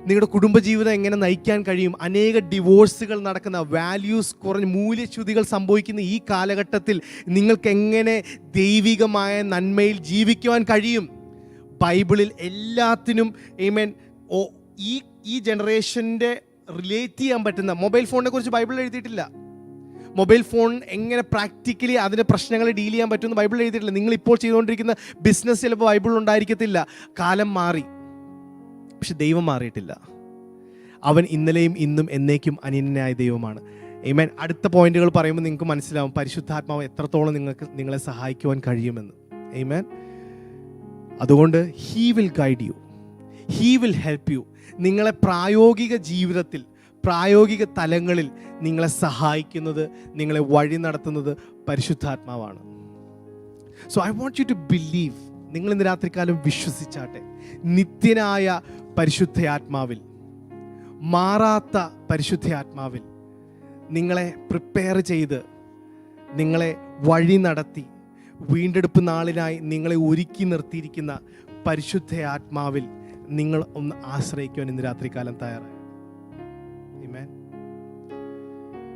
നിങ്ങളുടെ കുടുംബജീവിതം എങ്ങനെ നയിക്കാൻ കഴിയും, അനേക ഡിവോഴ്സുകൾ നടക്കുന്ന, വാല്യൂസ് കുറഞ്ഞ് മൂല്യച്യുതികൾ സംഭവിക്കുന്ന ഈ കാലഘട്ടത്തിൽ നിങ്ങൾക്ക് എങ്ങനെ ദൈവികമായ നന്മയിൽ ജീവിക്കുവാൻ കഴിയും. ബൈബിളിൽ എല്ലാത്തിനും ആമേൻ ഈ ജനറേഷൻ്റെ റിലേറ്റ് ചെയ്യാൻ പറ്റുന്ന, മൊബൈൽ ഫോണിനെ കുറിച്ച് ബൈബിളിൽ എഴുതിയിട്ടില്ല. മൊബൈൽ ഫോൺ എങ്ങനെ പ്രാക്ടിക്കലി അതിൻ്റെ പ്രശ്നങ്ങൾ ഡീൽ ചെയ്യാൻ പറ്റുമെന്ന് ബൈബിളിൽ എഴുതിയിട്ടില്ല. നിങ്ങളിപ്പോൾ ചെയ്തുകൊണ്ടിരിക്കുന്ന ബിസിനസ് ചിലപ്പോൾ ബൈബിളിൽ ഉണ്ടായിരിക്കത്തില്ല. കാലം മാറി, പക്ഷെ ദൈവം മാറിയിട്ടില്ല. അവൻ ഇന്നലെയും ഇന്നും എന്നേക്കും അനന്യനായ ദൈവമാണ്. ആമേൻ. അടുത്ത പോയിന്റുകൾ പറയുമ്പോൾ നിങ്ങൾക്ക് മനസ്സിലാവും പരിശുദ്ധാത്മാവ് എത്രത്തോളം നിങ്ങളെ സഹായിക്കുവാൻ കഴിയുമെന്ന്. ആമേൻ. അതുകൊണ്ട് he will guide you, he will help you. നിങ്ങളെ പ്രായോഗിക ജീവിതത്തിൽ, പ്രായോഗിക തലങ്ങളിൽ നിങ്ങളെ സഹായിക്കുന്നത്, നിങ്ങളെ വഴി നടത്തുന്നത് പരിശുദ്ധാത്മാവാണ്. So I want you to believe. നിങ്ങൾ ഇന്ന് രാത്രികാലം വിശ്വസിച്ചാട്ടെ, നിത്യനായ പരിശുദ്ധയാത്മാവിൽ, മാറാത്ത പരിശുദ്ധയാത്മാവിൽ നിങ്ങളെ പ്രിപ്പയർ ചെയ്ത്, നിങ്ങളെ വഴി നടത്തി, വീണ്ടെടുപ്പ് നാളിനായി നിങ്ങളെ ഒരുക്കി നിർത്തിയിരിക്കുന്ന പരിശുദ്ധയാത്മാവിൽ നിങ്ങൾ ഒന്ന് ആശ്രയിക്കുവാൻ ഇന്ന് രാത്രികാലം തയ്യാറായി. ആമേൻ.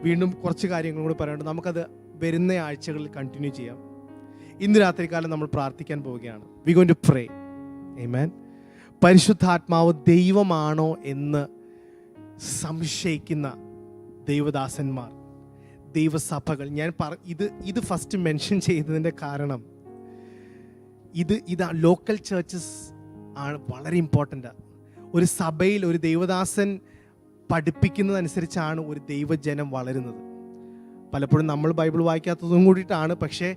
വീണ്ടും കുറച്ച് കാര്യങ്ങൾ കൂടി പറയാനുണ്ട്. നമുക്കത് വരുന്ന ആഴ്ചകളിൽ കണ്ടിന്യൂ ചെയ്യാം. ഇന്ന് രാത്രികാലം നമ്മൾ പ്രാർത്ഥിക്കാൻ പോവുകയാണ്. We going to pray. ആമേൻ. പരിശുദ്ധാത്മാവ് ദൈവമാണോ എന്ന് സംശയിക്കുന്ന ദൈവദാസന്മാർ, ദൈവസഭകൾ, ഞാൻ ഇത് ഫസ്റ്റ് മെൻഷൻ ചെയ്തതിൻ്റെ കാരണം ഇത് ലോക്കൽ ചേർച്ചസ് ആണ് വളരെ ഇമ്പോർട്ടൻ്റ്. ഒരു സഭയിൽ ഒരു ദൈവദാസൻ പഠിപ്പിക്കുന്നതനുസരിച്ചാണ് ഒരു ദൈവജനം വളരുന്നത്. പലപ്പോഴും നമ്മൾ ബൈബിൾ വായിക്കാത്തതും കൂടിയിട്ടാണ്, പക്ഷേ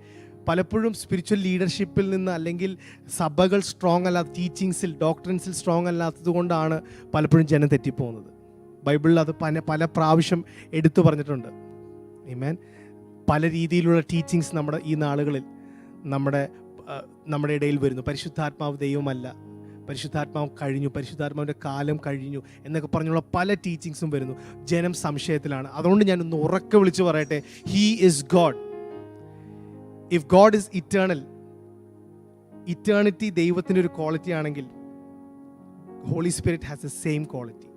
പലപ്പോഴും സ്പിരിച്വൽ ലീഡർഷിപ്പിൽ നിന്ന് അല്ലെങ്കിൽ സഭകൾ സ്ട്രോങ് അല്ലാത്ത, ടീച്ചിങ്സിൽ, ഡോക്ട്രിൻസിൽ സ്ട്രോങ് അല്ലാത്തത് കൊണ്ടാണ് പലപ്പോഴും ജനം തെറ്റിപ്പോകുന്നത്. ബൈബിളിൽ അത് പല പ്രാവശ്യം എടുത്തു പറഞ്ഞിട്ടുണ്ട്. ആമേൻ. പല രീതിയിലുള്ള ടീച്ചിങ്സ് നമ്മുടെ ഈ നാളുകളിൽ നമ്മുടെ ഇടയിൽ വരുന്നു. പരിശുദ്ധാത്മാവ് ദൈവമല്ല, പരിശുദ്ധാത്മാവ് കഴിഞ്ഞു, പരിശുദ്ധാത്മാവിൻ്റെ കാലം കഴിഞ്ഞു എന്നൊക്കെ പറഞ്ഞുള്ള പല ടീച്ചിങ്സും വരുന്നു. ജനം സംശയത്തിലാണ്. അതുകൊണ്ട് ഞാനൊന്ന് ഉറക്കെ വിളിച്ച് പറയട്ടെ, he is God. If God is eternal, eternity ദൈവത്തിൻ്റെ ഒരു ക്വാളിറ്റി ആണെങ്കിൽ Holy Spirit has the same quality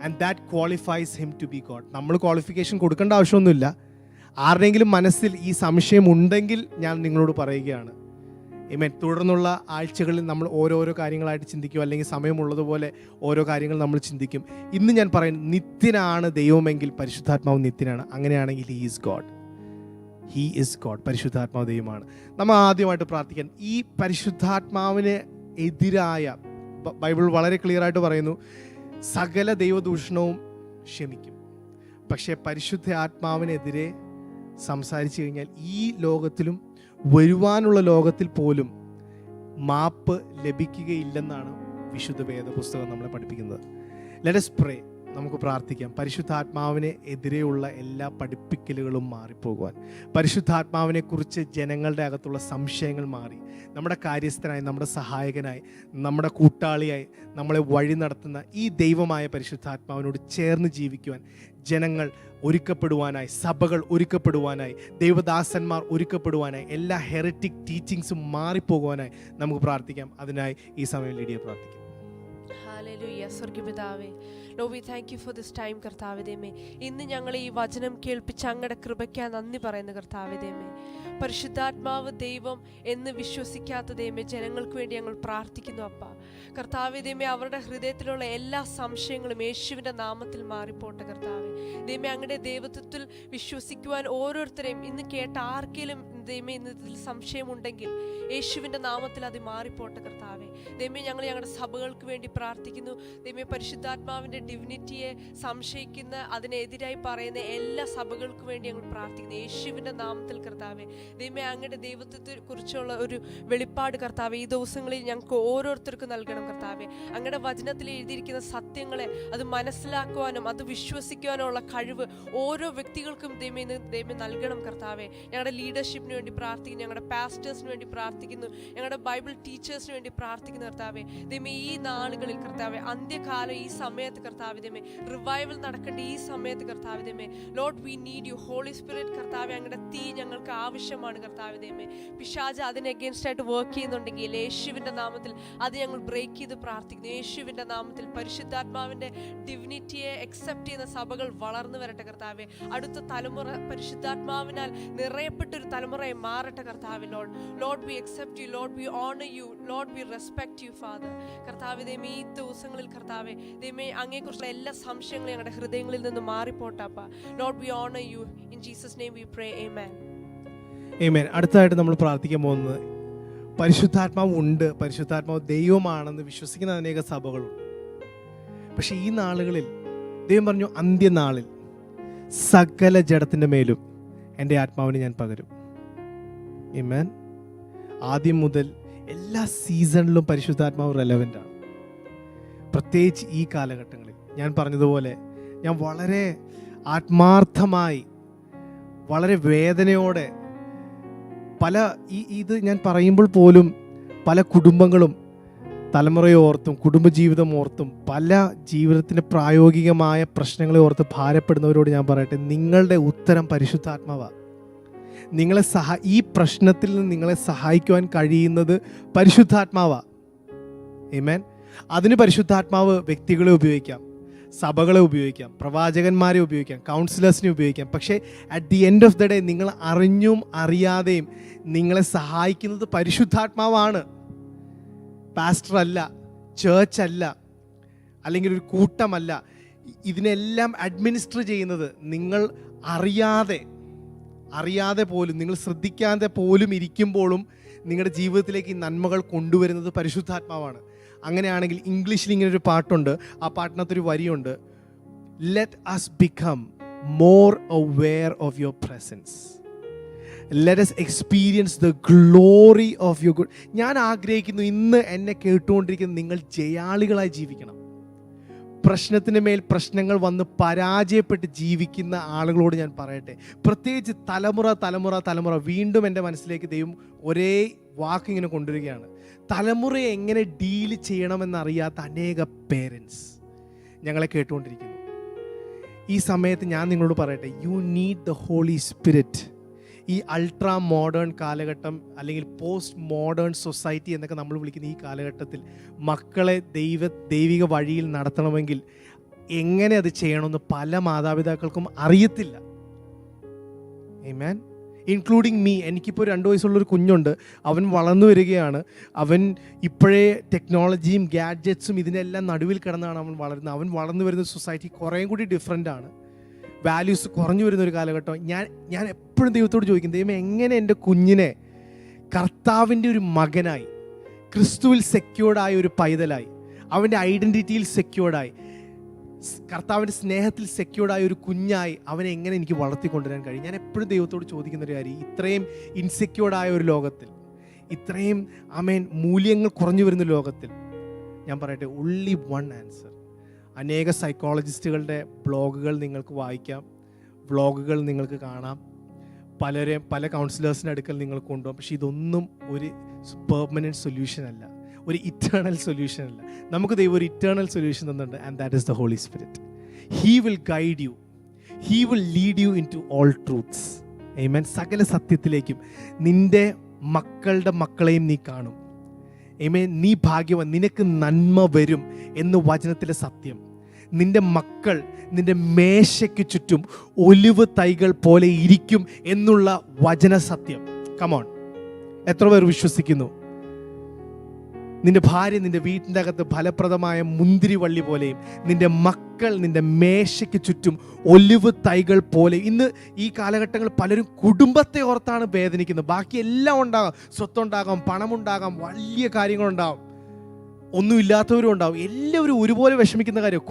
and that qualifies him to be God. നമ്മൾ ക്വാളിഫിക്കേഷൻ കൊടുക്കേണ്ട ആവശ്യമൊന്നുമില്ല. ആരുടെയെങ്കിലും മനസ്സിൽ ഈ സംശയം ഉണ്ടെങ്കിൽ ഞാൻ നിങ്ങളോട് പറയുകയാണ്, ആമേൻ. തുടർന്നുള്ള ആഴ്ചകളിൽ നമ്മൾ ഓരോരോ കാര്യങ്ങളായിട്ട് ചിന്തിക്കും, അല്ലെങ്കിൽ സമയമുള്ളതുപോലെ ഓരോ കാര്യങ്ങൾ നമ്മൾ ചിന്തിക്കും. ഇന്ന് ഞാൻ പറയുന്നത്, നിത്യനാണ് ദൈവമെങ്കിൽ പരിശുദ്ധാത്മാവ് നിത്യനാണ്. അങ്ങനെയാണെങ്കിൽ he is God, he is God. പരിശുദ്ധാത്മാവ് ദൈവമാണ്. നമ്മൾ ആദ്യമായിട്ട് പ്രാർത്ഥിക്കാൻ, ഈ പരിശുദ്ധാത്മാവിന് എതിരായ ബൈബിൾ വളരെ ക്ലിയർ ആയിട്ട് പറയുന്നു, സകല ദൈവദൂഷണവും ക്ഷമിക്കും. പക്ഷേ പരിശുദ്ധ ആത്മാവിനെതിരെ സംസാരിച്ചു കഴിഞ്ഞാൽ ഈ ലോകത്തിലും വരുവാനുള്ള ലോകത്തിൽ പോലും മാപ്പ് ലഭിക്കുകയില്ലെന്നാണ് വിശുദ്ധ വേദപുസ്തകം നമ്മളെ പഠിപ്പിക്കുന്നത്. Let us pray. നമുക്ക് പ്രാർത്ഥിക്കാം. പരിശുദ്ധാത്മാവിനെ എതിരെയുള്ള എല്ലാ പഠിപ്പിക്കലുകളും മാറിപ്പോകുവാൻ, പരിശുദ്ധാത്മാവിനെക്കുറിച്ച് ജനങ്ങളുടെ അകത്തുള്ള സംശയങ്ങൾ മാറി, നമ്മുടെ കാര്യസ്ഥനായി, നമ്മുടെ സഹായകനായി, നമ്മുടെ കൂട്ടാളിയായി നമ്മളെ വഴി നടത്തുന്ന ഈ ദൈവമായ പരിശുദ്ധാത്മാവിനോട് ചേർന്ന് ജീവിക്കുവാൻ ജനങ്ങൾ ഒരുക്കപ്പെടുവാനായി, സഭകൾ ഒരുക്കപ്പെടുവാനായി, ദൈവദാസന്മാർ ഒരുക്കപ്പെടുവാനായി, എല്ലാ ഹെറിറ്റിക് ടീച്ചിങ്സും മാറിപ്പോകുവാനായി നമുക്ക് പ്രാർത്ഥിക്കാം. അതിനായി ഈ സമയം ലീഡിയെ പ്രാർത്ഥിക്കാം. Hallelujah. സ്വർഗ്ഗപിതാവേ, Lord, we thank you for this time, കർത്താവേ ദൈവമേ. ഇന്ന് ഞങ്ങൾ ഈ വചനം കേൾപ്പിച്ച് അങ്ങയുടെ കൃപയ്ക്ക് നന്ദി പറയുന്നു കർത്താവേ ദൈവമേ. പരിശുദ്ധാത്മാവ് ദൈവം എന്ന് വിശ്വസിക്കാത്ത ദൈവമേ ജനങ്ങൾക്ക് വേണ്ടി ഞങ്ങൾ പ്രാർത്ഥിക്കുന്നു അപ്പ. കർത്താവേ ദൈവമേ, അവരുടെ ഹൃദയത്തിലുള്ള എല്ലാ സംശയങ്ങളും യേശുവിൻ്റെ നാമത്തിൽ മാറിപ്പോട്ടെ കർത്താവേ ദൈവമേ. അങ്ങയുടെ ദൈവത്വത്തിൽ വിശ്വസിക്കുവാൻ ഓരോരുത്തരെയും ഇന്ന് കേട്ട ആർക്കെങ്കിലും ദൈവമേ ഇന്നതിൽ സംശയമുണ്ടെങ്കിൽ യേശുവിൻ്റെ നാമത്തിൽ അത് മാറിപ്പോട്ടെ കർത്താവേ ദൈവമേ. ഞങ്ങൾ ഞങ്ങളുടെ സഭകൾക്ക് വേണ്ടി പ്രാർത്ഥിക്കുന്നു ദൈവമേ. പരിശുദ്ധാത്മാവിൻ്റെ ഡിവിനിറ്റിയെ സംശയിക്കുന്ന, അതിനെതിരായി പറയുന്ന എല്ലാ സഭകൾക്ക് വേണ്ടി ഞങ്ങൾ പ്രാർത്ഥിക്കുന്നു യേശുവിൻ്റെ നാമത്തിൽ കർത്താവേ ദൈവമേ. അങ്ങയുടെ ദൈവത്വത്തെ കുറിച്ചുള്ള ഒരു വെളിപ്പാട് കർത്താവേ ഈ ദിവസങ്ങളിൽ ഞങ്ങൾക്ക് ഓരോരുത്തർക്കും നൽകണം കർത്താവേ. അങ്ങയുടെ വചനത്തിൽ എഴുതിയിരിക്കുന്ന സത്യങ്ങളെ അത് മനസ്സിലാക്കുവാനും അത് വിശ്വസിക്കുവാനുള്ള കഴിവ് ഓരോ വ്യക്തികൾക്കും ദൈവമേ നൽകണം കർത്താവേ. ഞങ്ങളുടെ ലീഡർഷിപ്പിന് വേണ്ടി പ്രാർത്ഥിക്കുന്നു, ഞങ്ങളുടെ പാസ്റ്റേഴ്സിന് വേണ്ടി പ്രാർത്ഥിക്കുന്നു, ഞങ്ങളുടെ ബൈബിൾ ടീച്ചേഴ്സിന് വേണ്ടി പ്രാർത്ഥിക്കുന്നു കർത്താവേ ദൈവമേ. ഈ നാളുകളിൽ കർത്താവേ, അന്ത്യകാലം ഈ സമയത്ത് കർത്താവേ ദൈവമേ, റിവൈവൽ നടക്കേണ്ട ഈ സമയത്ത് കർത്താവേ ദൈവമേ, Lord we need you. Holy Spirit കർത്താവേ, അങ്ങയുടെ തീ ഞങ്ങൾക്ക് ആവശ്യമാണ് കർത്താവേ ദൈവമേ. പിശാച് അതിന് അഗേൻസ്റ്റ് ആയിട്ട് വർക്ക് ചെയ്യുന്നുണ്ടെങ്കിൽ യേശുവിൻ്റെ നാമത്തിൽ അത് ഞങ്ങൾ ബ്രേക്ക് ചെയ്ത് പ്രാർത്ഥിക്കുന്നു യേശുവിൻ്റെ നാമത്തിൽ. പരിശുദ്ധാത്മാവിൻ്റെ ഡിവിനിറ്റിയെ അക്സെപ്റ്റ് ചെയ്യുന്ന സഭകൾ വളർന്നു വരട്ടെ കർത്താവേ. അടുത്ത തലമുറ പരിശുദ്ധാത്മാവിനാൽ നിറയപ്പെട്ടൊരു തലമുറയെ മാറട്ടെ കർത്താവേ. Lord we accept you, Lord we honour you, Lord we respect you Father. കർത്താവേ ദൈവമേ, ഈ ദിവസങ്ങളിൽ കർത്താവേ ദൈവമേ അങ്ങയെക്കുറിച്ചുള്ള എല്ലാ സംശയങ്ങളും ഞങ്ങളുടെ ഹൃദയങ്ങളിൽ നിന്ന് മാറിപ്പോട്ടപ്പ. Lord we honour you. In Jesus name we pray. ആമേൻ. ആമേൻ. അടുത്തതായിട്ട് നമ്മൾ പ്രാർത്ഥിക്കാൻ പോകുന്നത്, പരിശുദ്ധാത്മാവ് ഉണ്ട്, പരിശുദ്ധാത്മാവ് ദൈവമാണെന്ന് വിശ്വസിക്കുന്ന അനേക സഭകളുണ്ട്. പക്ഷെ ഈ നാളുകളിൽ ദൈവം പറഞ്ഞു, അന്ത്യനാളിൽ സകല ജഡത്തിൻ്റെ മേലും എൻ്റെ ആത്മാവിനെ ഞാൻ പകരും. ആമേൻ. ആദ്യം മുതൽ എല്ലാ സീസണിലും പരിശുദ്ധാത്മാവ് റെലവൻ്റ് ആണ്. പ്രത്യേകിച്ച് ഈ കാലഘട്ടങ്ങളിൽ ഞാൻ പറഞ്ഞതുപോലെ ഞാൻ വളരെ ആത്മാർത്ഥമായി, വളരെ വേദനയോടെ ഇത് ഞാൻ പറയുമ്പോൾ പോലും പല കുടുംബങ്ങളും തലമുറയെ ഓർത്തും കുടുംബജീവിതം ഓർത്തും പല ജീവിതത്തിൻ്റെ പ്രായോഗികമായ പ്രശ്നങ്ങളെ ഓർത്ത് ഭാരപ്പെടുന്നവരോട് ഞാൻ പറയട്ടെ, നിങ്ങളുടെ ഉത്തരം പരിശുദ്ധാത്മാവാണ്. ഈ പ്രശ്നത്തിൽ നിന്ന് നിങ്ങളെ സഹായിക്കുവാൻ കഴിയുന്നത് പരിശുദ്ധാത്മാവാണ്. ആമേൻ. അതിന് പരിശുദ്ധാത്മാവ് വ്യക്തികളെ ഉപയോഗിക്കാം, സഭകളെ ഉപയോഗിക്കാം, പ്രവാചകന്മാരെ ഉപയോഗിക്കാം, കൗൺസിലേഴ്സിനെ ഉപയോഗിക്കാം. പക്ഷേ at the end of the day നിങ്ങൾ അറിഞ്ഞും അറിയാതെയും നിങ്ങളെ സഹായിക്കുന്നത് പരിശുദ്ധാത്മാവാണ്. പാസ്റ്റർ അല്ല, ചേർച്ച് അല്ല, അല്ലെങ്കിൽ ഒരു കൂട്ടമല്ല. ഇതിനെല്ലാം അഡ്മിനിസ്റ്റർ ചെയ്യുന്നത് നിങ്ങൾ അറിയാതെ പോലും, നിങ്ങൾ ശ്രദ്ധിക്കാതെ പോലും ഇരിക്കുമ്പോഴും നിങ്ങളുടെ ജീവിതത്തിലേക്ക് ഈ നന്മകൾ കൊണ്ടുവരുന്നത് പരിശുദ്ധാത്മാവാണ്. അങ്ങനെയാണെങ്കിൽ ഇംഗ്ലീഷിൽ ഇങ്ങനെ ഒരു പാട്ടുണ്ട്, ആ പാട്ടിനകത്തൊരു വരിയുണ്ട്, let us become more aware of your presence. Let us experience the glory of your good. ഞാൻ ആഗ്രഹിക്കുന്നു ഇന്ന് എന്നെ കേട്ടുകൊണ്ടിരിക്കുന്ന നിങ്ങൾ ജയാളികളായി ജീവിക്കണം. പ്രശ്നത്തിന് മേൽ പ്രശ്നങ്ങൾ വന്ന് പരാജയപ്പെട്ട് ജീവിക്കുന്ന ആളുകളോട് ഞാൻ പറയട്ടെ, പ്രത്യേകിച്ച് തലമുറ വീണ്ടും എൻ്റെ മനസ്സിലേക്ക് ദൈവം ഒരേ വാക്കിങ്ങനെ കൊണ്ടുവരികയാണ്. തലമുറയെ എങ്ങനെ ഡീൽ ചെയ്യണമെന്നറിയാത്ത അനേക പേരൻസ് ഞങ്ങളെ കേട്ടുകൊണ്ടിരിക്കുന്നു. ഈ സമയത്ത് ഞാൻ നിങ്ങളോട് പറയട്ടെ, you need the Holy Spirit. ഈ അൾട്രാ മോഡേൺ കാലഘട്ടം അല്ലെങ്കിൽ പോസ്റ്റ് മോഡേൺ സൊസൈറ്റി എന്നൊക്കെ നമ്മൾ വിളിക്കുന്ന ഈ കാലഘട്ടത്തിൽ മക്കളെ ദൈവിക വഴിയിൽ നടത്തണമെങ്കിൽ എങ്ങനെ അത് ചെയ്യണമെന്ന് പല മാതാപിതാക്കൾക്കും അറിയത്തില്ല. ആമേൻ. Including me. എനിക്കിപ്പോൾ 2 വയസ്സുള്ളൊരു കുഞ്ഞുണ്ട്. അവൻ വളർന്നു വരികയാണ്. അവൻ ഇപ്പോഴേ ടെക്നോളജിയും ഗാഡ്ജറ്റ്സും ഇതിനെല്ലാം നടുവിൽ കിടന്നാണ് അവൻ വളരുന്നത്. അവൻ വളർന്നു വരുന്ന സൊസൈറ്റി കുറേയും കൂടി ഡിഫറെൻ്റാണ്. വാല്യൂസ് കുറഞ്ഞു വരുന്ന ഒരു കാലഘട്ടം. ഞാൻ എപ്പോഴും ദൈവത്തോട് ചോദിക്കും, ദൈവം എങ്ങനെ എൻ്റെ കുഞ്ഞിനെ കർത്താവിൻ്റെ ഒരു മകനായി, ക്രിസ്തുവിൽ സെക്യൂർഡായ ഒരു പൈതലായി, അവൻ്റെ ഐഡൻറ്റിറ്റിയിൽ സെക്യൂർഡായി, കർത്താവിൻ്റെ സ്നേഹത്തിൽ സെക്യൂർഡായ ഒരു കുഞ്ഞായി അവനെ എങ്ങനെ എനിക്ക് വളർത്തിക്കൊണ്ടുവരാൻ കഴിയും? ഞാൻ എപ്പോഴും ദൈവത്തോട് ചോദിക്കുന്നൊരു കാര്യം, ഇത്രയും ഇൻസെക്യൂർഡായ ഒരു ലോകത്തിൽ, ഇത്രയും മൂല്യങ്ങൾ കുറഞ്ഞു വരുന്ന ലോകത്തിൽ ഞാൻ പറയട്ടെ, only one answer. അനേക സൈക്കോളജിസ്റ്റുകളുടെ ബ്ലോഗുകൾ നിങ്ങൾക്ക് വായിക്കാം, വ്ളോഗുകൾ നിങ്ങൾക്ക് കാണാം, പല കൗൺസിലേഴ്സിൻ്റെ അടുക്കൽ നിങ്ങൾക്ക് കൊണ്ടുപോകാം. പക്ഷേ ഇതൊന്നും ഒരു പെർമനൻറ്റ് സൊല്യൂഷൻ അല്ല, ഒരു ഇറ്റേണൽ സൊല്യൂഷൻ അല്ല. നമുക്ക് ദൈവം ഒരു ഇറ്റേണൽ സൊല്യൂഷൻ തന്നിട്ടുണ്ട്, and that is the Holy Spirit. He will guide you, he will lead you into all truths. ആമേൻ. സകല സത്യത്തിലേക്കും നിൻ്റെ മക്കളുടെ മക്കളെയും നീ കാണും. ആമേൻ. നീ ഭാഗ്യവാൻ, നിനക്ക് നന്മ വരും എന്ന് വചനത്തിലെ സത്യം. നിന്റെ മക്കൾ നിന്റെ മേശയ്ക്ക് ചുറ്റും ഒലിവ് തൈകൾ പോലെ ഇരിക്കും എന്നുള്ള വചന സത്യം. കമോൺ, എത്ര പേർ വിശ്വസിക്കുന്നു? നിന്റെ ഭാര്യ നിന്റെ വീട്ടിൻ്റെ അകത്ത് ഫലപ്രദമായ മുന്തിരിവള്ളി പോലെയും, നിന്റെ മക്കൾ നിന്റെ മേശയ്ക്ക് ചുറ്റും ഒലിവ് തൈകൾ പോലെ. ഇന്ന് ഈ കാലഘട്ടങ്ങൾ പലരും കുടുംബത്തെ ഓർത്താണ് വേദനിക്കുന്നത്. ബാക്കി എല്ലാം ഉണ്ടാകാം, സ്വത്തുണ്ടാകാം, പണമുണ്ടാകാം, വലിയ കാര്യങ്ങളുണ്ടാകും, ഒന്നുമില്ലാത്തവരും ഉണ്ടാവും. എല്ലാവരും ഒരുപോലെ വിഷമിക്കുന്ന കാര്യം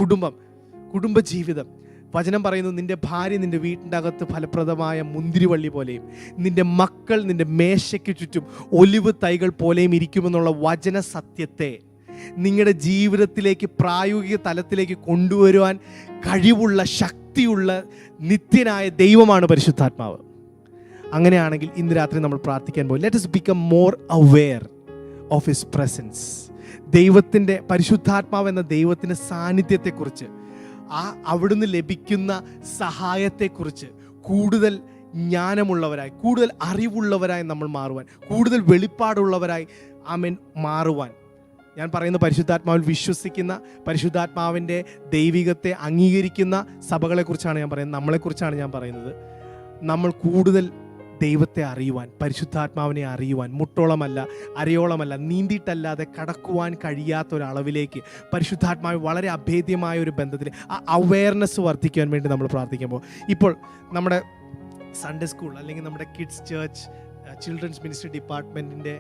കുടുംബജീവിതം. വചനം പറയുന്നു, നിന്റെ ഭാര്യ നിന്റെ വീട്ടിൻ്റെ അകത്ത് ഫലപ്രദമായ മുന്തിരിവള്ളി പോലെയും, നിന്റെ മക്കൾ നിന്റെ മേശയ്ക്ക് ചുറ്റും ഒലിവ് തൈകൾ പോലെയും ഇരിക്കുമെന്നുള്ള വചന സത്യത്തെ നിങ്ങളുടെ ജീവിതത്തിലേക്ക് പ്രായോഗിക തലത്തിലേക്ക് കൊണ്ടുവരുവാൻ കഴിവുള്ള, ശക്തിയുള്ള, നിത്യനായ ദൈവമാണ് പരിശുദ്ധാത്മാവ്. അങ്ങനെയാണെങ്കിൽ ഇന്ന് രാത്രി നമ്മൾ പ്രാർത്ഥിക്കാൻ പോകും. Let us become more aware of his presence. ദൈവത്തിൻ്റെ പരിശുദ്ധാത്മാവ് എന്ന ദൈവത്തിൻ്റെ സാന്നിധ്യത്തെക്കുറിച്ച്, അവിടുന്ന് ലഭിക്കുന്ന സഹായത്തെക്കുറിച്ച് കൂടുതൽ ജ്ഞാനമുള്ളവരായി, കൂടുതൽ അറിവുള്ളവരായി നമ്മൾ മാറുവാൻ, കൂടുതൽ വെളിപ്പാടുള്ളവരായി മാറുവാൻ. ഞാൻ പറയുന്ന പരിശുദ്ധാത്മാവിൽ വിശ്വസിക്കുന്ന, പരിശുദ്ധാത്മാവിൻ്റെ ദൈവികത്തെ അംഗീകരിക്കുന്ന സഭകളെക്കുറിച്ചാണ് ഞാൻ പറയുന്നത്, നമ്മളെക്കുറിച്ചാണ് ഞാൻ പറയുന്നത്. നമ്മൾ കൂടുതൽ ദൈവത്തെ അറിയുവാൻ, പരിശുദ്ധാത്മാവിനെ അറിയുവാൻ, മുട്ടോളമല്ല അരയോളമല്ല നീന്തിയിട്ടല്ലാതെ കടക്കുവാൻ കഴിയാത്ത ഒരളവിലേക്ക് പരിശുദ്ധാത്മാവ് വളരെ അഭേദ്യമായ ഒരു ബന്ധത്തിൽ ആ അവയർനെസ് വർദ്ധിക്കുവാൻ വേണ്ടി നമ്മൾ പ്രാർത്ഥിക്കുമ്പോൾ, ഇപ്പോൾ നമ്മുടെ സൺഡേ സ്കൂൾ അല്ലെങ്കിൽ നമ്മുടെ കിഡ്സ് ചർച്ച് ചിൽഡ്രൻസ് മിനിസ്ട്രി ഡിപ്പാർട്ട്മെൻറ്റിൻ്റെ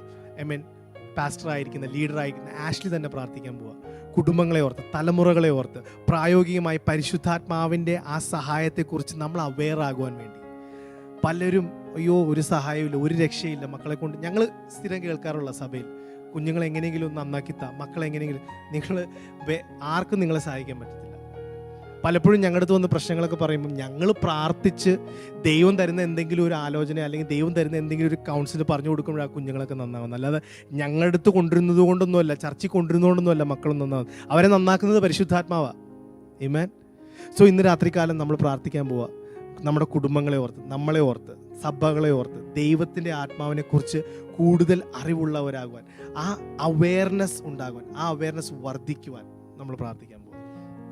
പാസ്റ്ററായിരിക്കുന്ന, ലീഡറായിരിക്കുന്ന ആഷ്ലി തന്നെ പ്രാർത്ഥിക്കാൻ പോവുക. കുടുംബങ്ങളെ ഓർത്ത്, തലമുറകളെ ഓർത്ത്, പ്രായോഗികമായി പരിശുദ്ധാത്മാവിൻ്റെ ആ സഹായത്തെക്കുറിച്ച് നമ്മൾ അവെയർ ആകുവാൻ വേണ്ടി. പലരും അയ്യോ ഒരു സഹായമില്ല, ഒരു രക്ഷയില്ല, മക്കളെ കൊണ്ട്. ഞങ്ങൾ സ്ഥിരം കേൾക്കാറുള്ള സഭയിൽ, കുഞ്ഞുങ്ങളെ എങ്ങനെയെങ്കിലും ഒന്ന് നന്നാക്കിത്താ, മക്കളെ എങ്ങനെയെങ്കിലും, ആർക്കും നിങ്ങളെ സഹായിക്കാൻ പറ്റത്തില്ല. പലപ്പോഴും ഞങ്ങളുടെ അടുത്ത് വന്ന് പ്രശ്നങ്ങളൊക്കെ പറയുമ്പോൾ ഞങ്ങൾ പ്രാർത്ഥിച്ച് ദൈവം തരുന്ന എന്തെങ്കിലും ഒരു ആലോചന അല്ലെങ്കിൽ ദൈവം തരുന്ന എന്തെങ്കിലും ഒരു കൗൺസിൽ പറഞ്ഞു കൊടുക്കുമ്പോൾ ആ കുഞ്ഞുങ്ങളൊക്കെ നന്നാവുന്നത്. അല്ലാതെ ഞങ്ങളുടെ അടുത്ത് കൊണ്ടുവരുന്നത് കൊണ്ടൊന്നുമല്ല, ചർച്ചയിൽ കൊണ്ടുവരുന്നതുകൊണ്ടൊന്നുമല്ല മക്കളൊന്നും നന്നാവുന്നത്. അവരെ നന്നാക്കുന്നത് പരിശുദ്ധാത്മാവാണ്. ആമേൻ. സോ ഇന്ന് രാത്രികാലം നമ്മൾ പ്രാർത്ഥിക്കാൻ പോവുക. നമ്മുടെ കുടുംബങ്ങളെ ഓർത്ത്, നമ്മളെ ഓർത്ത്, സഭകളെ ഓർത്ത്, ദൈവത്തിൻ്റെ ആത്മാവിനെക്കുറിച്ച് കൂടുതൽ അറിവുള്ളവരാകുവാൻ, ആ അവെയർനെസ് ഉണ്ടാകുവാൻ, ആ അവെയർനെസ് വർദ്ധിക്കുവാൻ നമ്മൾ പ്രാർത്ഥിക്കാൻ പോകും.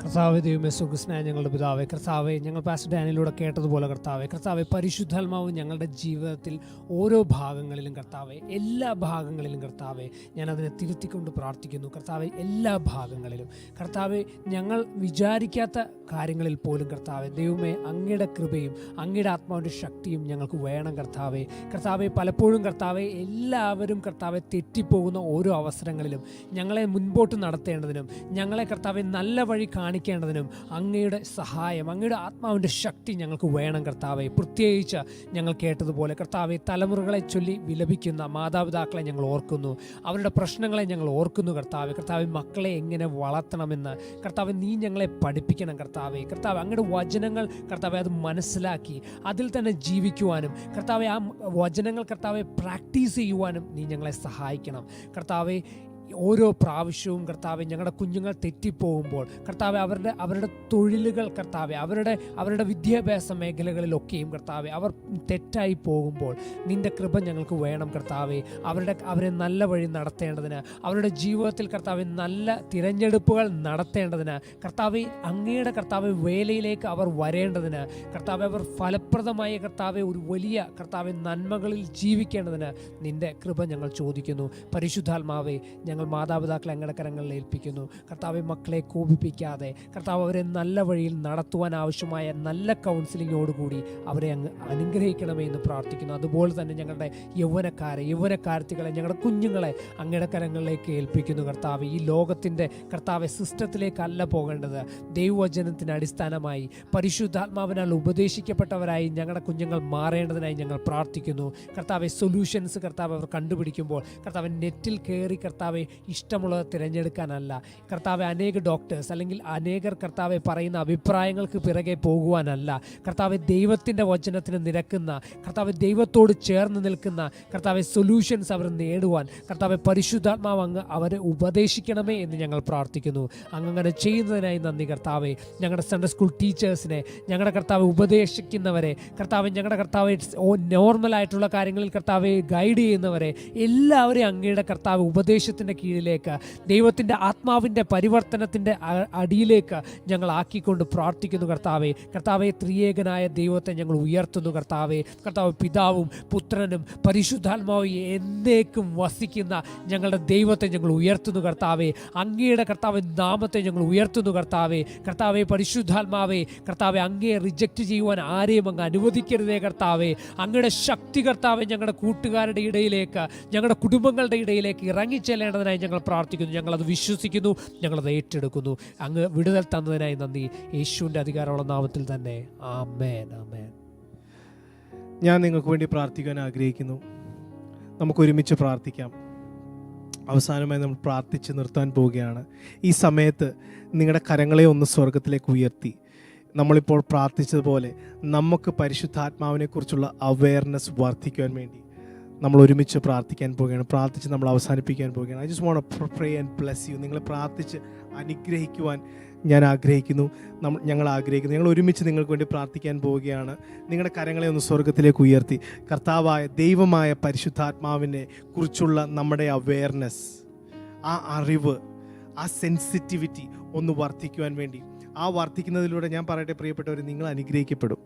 കർത്താവേ, ദൈവമേ, സ്വർഗ്ഗസ്നായ ഞങ്ങളുടെ പിതാവേ, കർത്താവേ, ഞങ്ങൾ പാസ്റ്റർ ഡാനിലൂടെ കേട്ടതുപോലെ കർത്താവേ, പരിശുദ്ധാത്മാവ് ഞങ്ങളുടെ ജീവിതത്തിൽ ഓരോ ഭാഗങ്ങളിലും കർത്താവേ, എല്ലാ ഭാഗങ്ങളിലും കർത്താവേ, ഞാനതിനെ തിരുത്തിക്കൊണ്ട് പ്രാർത്ഥിക്കുന്നു കർത്താവേ. എല്ലാ ഭാഗങ്ങളിലും കർത്താവേ, ഞങ്ങൾ വിചാരിക്കാത്ത കാര്യങ്ങളിൽ പോലും കർത്താവേ, ദൈവമേ, അങ്ങയുടെ കൃപയും അങ്ങയുടെ ആത്മാവിൻ്റെ ശക്തിയും ഞങ്ങൾക്ക് വേണം കർത്താവേ. പലപ്പോഴും കർത്താവേ, എല്ലാവരും കർത്താവെ തെറ്റിപ്പോകുന്ന ഓരോ അവസരങ്ങളിലും ഞങ്ങളെ മുൻപോട്ട് നടത്തേണ്ടതിനും, ഞങ്ങളെ കർത്താവെ നല്ല വഴി കാണിക്കേണ്ടതിനും അങ്ങയുടെ സഹായം, അങ്ങയുടെ ആത്മാവിൻ്റെ ശക്തി ഞങ്ങൾക്ക് വേണം കർത്താവെ. പ്രത്യേകിച്ച് ഞങ്ങൾ കേട്ടതുപോലെ കർത്താവെ, തലമുറകളെ ചൊല്ലി വിലപിക്കുന്ന മാതാപിതാക്കളെ ഞങ്ങൾ ഓർക്കുന്നു, അവരുടെ പ്രശ്നങ്ങളെ ഞങ്ങൾ ഓർക്കുന്നു കർത്താവെ. കർത്താവെ, മക്കളെ എങ്ങനെ വളർത്തണമെന്ന് കർത്താവെ നീ ഞങ്ങളെ പഠിപ്പിക്കണം കർത്താവെ. കർത്താവെ, അങ്ങയുടെ വചനങ്ങൾ കർത്താവെ അത് മനസ്സിലാക്കി അതിൽ തന്നെ ജീവിക്കുവാനും കർത്താവെ ആ വചനങ്ങൾ കർത്താവെ പ്രാക്ടീസ് ചെയ്യുവാനും നീ ഞങ്ങളെ സഹായിക്കണം കർത്താവെ. ഓരോ പ്രാവശ്യവും കർത്താവെ ഞങ്ങളുടെ കുഞ്ഞുങ്ങൾ തെറ്റിപ്പോകുമ്പോൾ കർത്താവെ അവരുടെ തൊഴിലുകൾ കർത്താവെ അവരുടെ വിദ്യാഭ്യാസ മേഖലകളിലൊക്കെയും കർത്താവെ അവർ തെറ്റായി പോകുമ്പോൾ നിൻ്റെ കൃപ ഞങ്ങൾക്ക് വേണം കർത്താവെ. അവരെ നല്ല വഴി നടത്തേണ്ടതിന്, അവരുടെ ജീവിതത്തിൽ കർത്താവെ നല്ല തിരഞ്ഞെടുപ്പുകൾ നടത്തേണ്ടതിന് കർത്താവെ, അങ്ങയുടെ കർത്താവെ വേലയിലേക്ക് അവർ വരേണ്ടതിന് കർത്താവെ, അവർ ഫലപ്രദമായ കർത്താവെ ഒരു വലിയ കർത്താവെ നന്മകളിൽ ജീവിക്കേണ്ടതിന് നിൻ്റെ കൃപ ഞങ്ങൾ ചോദിക്കുന്നു. പരിശുദ്ധാത്മാവെ, ഞങ്ങൾ മാതാപിതാക്കളെ അങ്ങയുടെ കരങ്ങളിൽ ഏൽപ്പിക്കുന്നു കർത്താവെ. മക്കളെ കോപിപ്പിക്കാതെ കർത്താവ് അവരെ നല്ല വഴിയിൽ നടത്തുവാൻ ആവശ്യമായ നല്ല കൗൺസിലിങ്ങോടുകൂടി അവരെ അങ്ങ് അനുഗ്രഹിക്കണമേ എന്ന് പ്രാർത്ഥിക്കുന്നു. അതുപോലെ തന്നെ ഞങ്ങളുടെ യൗവനക്കാരത്തികളെ, ഞങ്ങളുടെ കുഞ്ഞുങ്ങളെ അങ്ങയുടെ കരങ്ങളിലേക്ക് ഏൽപ്പിക്കുന്നു കർത്താവ്. ഈ ലോകത്തിൻ്റെ കർത്താവെ സിസ്റ്റത്തിലേക്കല്ല പോകേണ്ടത്, ദൈവവചനത്തിന് അടിസ്ഥാനമായി പരിശുദ്ധാത്മാവിനാൽ ഉപദേശിക്കപ്പെട്ടവരായി ഞങ്ങളുടെ കുഞ്ഞുങ്ങൾ മാറേണ്ടതിനായി ഞങ്ങൾ പ്രാർത്ഥിക്കുന്നു കർത്താവെ. സൊല്യൂഷൻസ് കർത്താവ് അവർ കണ്ടുപിടിക്കുമ്പോൾ കർത്താവ് നെറ്റിൽ കയറി കർത്താവെ ഇഷ്ടമുള്ളത് തിരഞ്ഞെടുക്കാനല്ല കർത്താവെ, അനേക ഡോക്ടേഴ്സ് അല്ലെങ്കിൽ അനേകർ കർത്താവെ പറയുന്ന അഭിപ്രായങ്ങൾക്ക് പിറകെ പോകുവാനല്ല കർത്താവെ, ദൈവത്തിൻ്റെ വചനത്തിന് നിരക്കുന്ന കർത്താവെ, ദൈവത്തോട് ചേർന്ന് നിൽക്കുന്ന കർത്താവെ സൊല്യൂഷൻസ് അവർ നേടുവാൻ കർത്താവെ പരിശുദ്ധാത്മാവ് അങ്ങ് അവരെ ഉപദേശിക്കണമേ എന്ന് ഞങ്ങൾ പ്രാർത്ഥിക്കുന്നു. അങ്ങനെ ചെയ്യുന്നതിനായി നന്ദി കർത്താവെ. ഞങ്ങളുടെ സൺഡേ സ്കൂൾ ടീച്ചേഴ്സിനെ, ഞങ്ങളുടെ കർത്താവെ ഉപദേശിക്കുന്നവരെ കർത്താവെ, ഞങ്ങളുടെ കർത്താവെ നോർമലായിട്ടുള്ള കാര്യങ്ങളിൽ കർത്താവെ ഗൈഡ് ചെയ്യുന്നവരെ എല്ലാവരെയും അങ്ങയുടെ കർത്താവ് ഉപദേശത്തിൻ്റെ കീഴിലേക്ക്, ദൈവത്തിൻ്റെ ആത്മാവിൻ്റെ പരിവർത്തനത്തിൻ്റെ അടിയിലേക്ക് ഞങ്ങൾ ആക്കിക്കൊണ്ട് പ്രാർത്ഥിക്കുന്നു കർത്താവെ. കർത്താവെ, ത്രിയേകനായ ദൈവത്തെ ഞങ്ങൾ ഉയർത്തുന്നു കർത്താവെ. കർത്താവ് പിതാവും പുത്രനും പരിശുദ്ധാത്മാവും എന്നേക്കും വസിക്കുന്ന ഞങ്ങളുടെ ദൈവത്തെ ഞങ്ങൾ ഉയർത്തുന്നു കർത്താവെ. അങ്ങയുടെ കർത്താവ് നാമത്തെ ഞങ്ങൾ ഉയർത്തുന്നു കർത്താവെ. കർത്താവെ, പരിശുദ്ധാത്മാവെ കർത്താവെ, അങ്ങയെ റിജക്റ്റ് ചെയ്യുവാൻ ആരെയും അങ്ങ് അനുവദിക്കരുതേ കർത്താവെ. അങ്ങയുടെ ശക്തി കർത്താവെ ഞങ്ങളുടെ കൂട്ടുകാരുടെ ഇടയിലേക്ക്, ഞങ്ങളുടെ കുടുംബങ്ങളുടെ ഇടയിലേക്ക് ഇറങ്ങിച്ചെല്ലേണ്ടതിനായി ഞങ്ങൾ പ്രാർത്ഥിക്കുന്നു. ഞങ്ങളത് വിശ്വസിക്കുന്നു, ഞങ്ങളത് ഏറ്റെടുക്കുന്നു. അങ്ങ് വിടുതൽ തന്നതിനായി നന്ദി. യേശുവിൻ്റെ അധികാരമുള്ള നാമത്തിൽ തന്നെ ആമേൻ, ആമേൻ. ഞാൻ നിങ്ങൾക്ക് വേണ്ടി പ്രാർത്ഥിക്കാൻ ആഗ്രഹിക്കുന്നു. നമുക്ക് ഒരുമിച്ച് പ്രാർത്ഥിക്കാം. അവസാനമായി നമ്മൾ പ്രാർത്ഥിച്ച് നിർത്താൻ പോവുകയാണ്. ഈ സമയത്ത് നിങ്ങളുടെ കരങ്ങളെ ഒന്ന് സ്വർഗത്തിലേക്ക് ഉയർത്തി നമ്മളിപ്പോൾ പ്രാർത്ഥിച്ചതുപോലെ നമുക്ക് പരിശുദ്ധാത്മാവിനെക്കുറിച്ചുള്ള അവയർനെസ് വർദ്ധിക്കുവാൻ വേണ്ടി നമ്മൾ ഒരുമിച്ച് പ്രാർത്ഥിക്കാൻ പോവുകയാണ്. പ്രാർത്ഥിച്ച് നമ്മൾ അവസാനിപ്പിക്കാൻ പോവുകയാണ്. I just want to pray and bless you. നിങ്ങളെ പ്രാർത്ഥിച്ച് അനുഗ്രഹിക്കുവാൻ ഞാൻ ആഗ്രഹിക്കുന്നു. ഞങ്ങൾ ആഗ്രഹിക്കുന്നു. ഞങ്ങൾ ഒരുമിച്ച് നിങ്ങൾക്ക് വേണ്ടി പ്രാർത്ഥിക്കാൻ പോവുകയാണ്. നിങ്ങളുടെ കരങ്ങളെ ഒന്ന് സ്വർഗത്തിലേക്ക് ഉയർത്തി കർത്താവായ ദൈവമായ പരിശുദ്ധാത്മാവിനെ കുറിച്ചുള്ള നമ്മുടെ അവെയർനെസ്, ആ അറിവ്, ആ സെൻസിറ്റിവിറ്റി ഒന്ന് വർദ്ധിക്കുവാൻ വേണ്ടി, ആ വർദ്ധിക്കുന്നതിലൂടെ ഞാൻ പറയട്ടെ പ്രിയപ്പെട്ടവർ, നിങ്ങൾ അനുഗ്രഹിക്കപ്പെടും.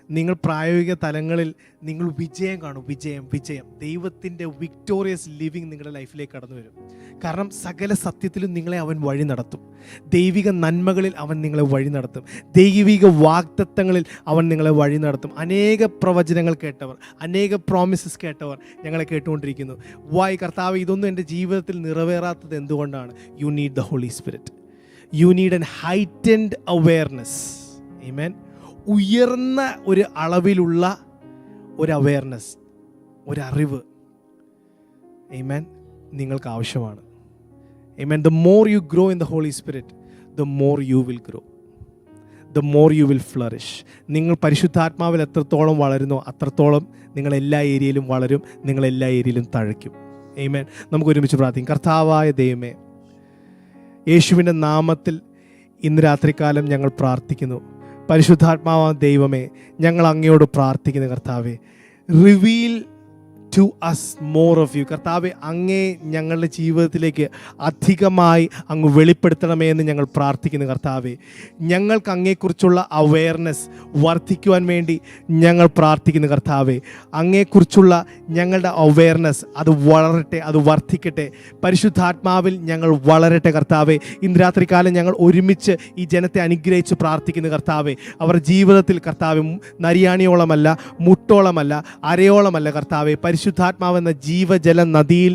നിങ്ങൾ പ്രായോഗിക തലങ്ങളിൽ നിങ്ങൾ വിജയം കാണും. വിജയം ദൈവത്തിൻ്റെ വിക്ടോറിയസ് ലിവിങ് നിങ്ങളുടെ ലൈഫിലേക്ക് കടന്നു വരും. കാരണം സകല സത്യത്തിലും നിങ്ങളെ അവൻ വഴി നടത്തും. ദൈവിക നന്മകളിൽ അവൻ നിങ്ങളെ വഴി നടത്തും. ദൈവിക വാഗ്ദത്തങ്ങളിൽ അവൻ നിങ്ങളെ വഴി നടത്തും. അനേക പ്രവചനങ്ങൾ കേട്ടവർ, അനേക പ്രോമിസസ് കേട്ടവർ ഞങ്ങളെ കേട്ടുകൊണ്ടിരിക്കുന്നു. കർത്താവ്, ഇതൊന്നും എൻ്റെ ജീവിതത്തിൽ നിറവേറാത്തത് എന്തുകൊണ്ടാണ്? You need the Holy Spirit. You need an heightened awareness. ആമേൻ. ഉയർന്ന ഒരു അളവിലുള്ള ഒരു അവെയർനെസ്, ഒരറിവ് ആമേൻ നിങ്ങൾക്ക് ആവശ്യമാണ്. ആമേൻ. The more you grow in the Holy Spirit, the more you will grow, the more you will flourish. നിങ്ങൾ പരിശുദ്ധാത്മാവിൽ എത്രത്തോളം വളരുന്നോ അത്രത്തോളം നിങ്ങൾ എല്ലാ ഏരിയയിലും വളരും, നിങ്ങൾ എല്ലാ ഏരിയയിലും തഴയ്ക്കും. ആമേൻ. നമുക്ക് ഒരുമിച്ച് പ്രാർത്ഥിക്കാം. കർത്താവായ ദൈവമേ, യേശുവിൻ്റെ നാമത്തിൽ ഇന്ന് രാത്രികാലം ഞങ്ങൾ പ്രാർത്ഥിക്കുന്നു. പരിശുദ്ധാത്മാവ ദൈവമേ, ഞങ്ങൾ അങ്ങയോട് പ്രാർത്ഥിക്കുന്നു കർത്താവേ, reveal to us more of you. കർത്താവെ, അങ്ങേ ഞങ്ങളുടെ ജീവിതത്തിലേക്ക് അധികമായി അങ്ങ് വെളിപ്പെടുത്തണമേ എന്ന് ഞങ്ങൾ പ്രാർത്ഥിക്കുന്നു കർത്താവെ. ഞങ്ങൾക്ക് അങ്ങയെക്കുറിച്ചുള്ള അവെയർനെസ് വർദ്ധിക്കുവാൻ വേണ്ടി ഞങ്ങൾ പ്രാർത്ഥിക്കുന്നു കർത്താവെ. അങ്ങയെക്കുറിച്ചുള്ള ഞങ്ങളുടെ അവെയർനെസ് അത് വളരട്ടെ, അത് വർദ്ധിക്കട്ടെ. പരിശുദ്ധാത്മാവിൽ ഞങ്ങൾ വളരട്ടെ കർത്താവെ. ഇന്ന് രാത്രികാലം ഞങ്ങൾ ഒരുമിച്ച് ഈ ജനത്തെ അനുഗ്രഹിച്ച് പ്രാർത്ഥിക്കുന്നു കർത്താവെ. അവർ ജീവിതത്തിൽ കർത്താവെ നരിയാണിയോളമല്ല, മുട്ടോളമല്ല, അരയോളമല്ല കർത്താവെ, പരിശുദ്ധ പരിശുദ്ധാത്മാവെന്ന ജീവജല നദിയിൽ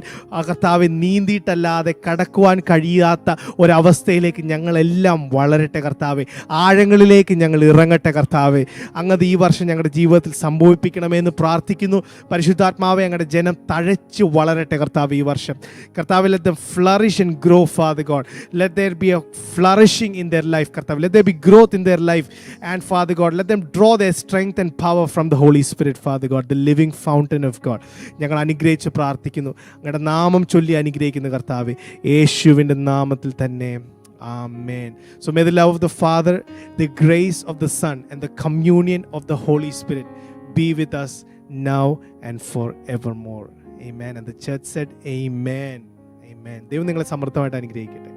കർത്താവെ നീന്തിയിട്ടല്ലാതെ കടക്കുവാൻ കഴിയാത്ത ഒരവസ്ഥയിലേക്ക് ഞങ്ങളെല്ലാം വളരട്ടെ കർത്താവെ. ആഴങ്ങളിലേക്ക് ഞങ്ങൾ ഇറങ്ങട്ടെ കർത്താവെ. അങ്ങത് ഈ വർഷം ഞങ്ങളുടെ ജീവിതത്തിൽ സംഭവിപ്പിക്കണമെന്ന് പ്രാർത്ഥിക്കുന്നു. പരിശുദ്ധാത്മാവെ, ഞങ്ങളുടെ ജനം തഴച്ച് വളരട്ടെ കർത്താവ് ഈ വർഷം. കർത്താവ്, let them flourish and grow, Father God. Let there be a flourishing in their life, കർത്താവ്. Let there be growth in their life, and Father God, let them draw their strength and power from the Holy Spirit, Father God, the living fountain of God. ഞങ്ങൾ അനുഗ്രഹിച്ച് പ്രാർത്ഥിക്കുന്നു. അങ്ങയുടെ നാമം ചൊല്ലി അനുഗ്രഹിക്കുന്ന കർത്താവെ, യേശുവിൻ്റെ നാമത്തിൽ തന്നെ. Amen. So may the love of the Father, the grace of the Son, and the communion of the Holy Spirit be with us now and forevermore. Amen. And the church said, Amen. Amen. ദൈവം നിങ്ങളെ സമൃദ്ധമായിട്ട് അനുഗ്രഹിക്കട്ടെ.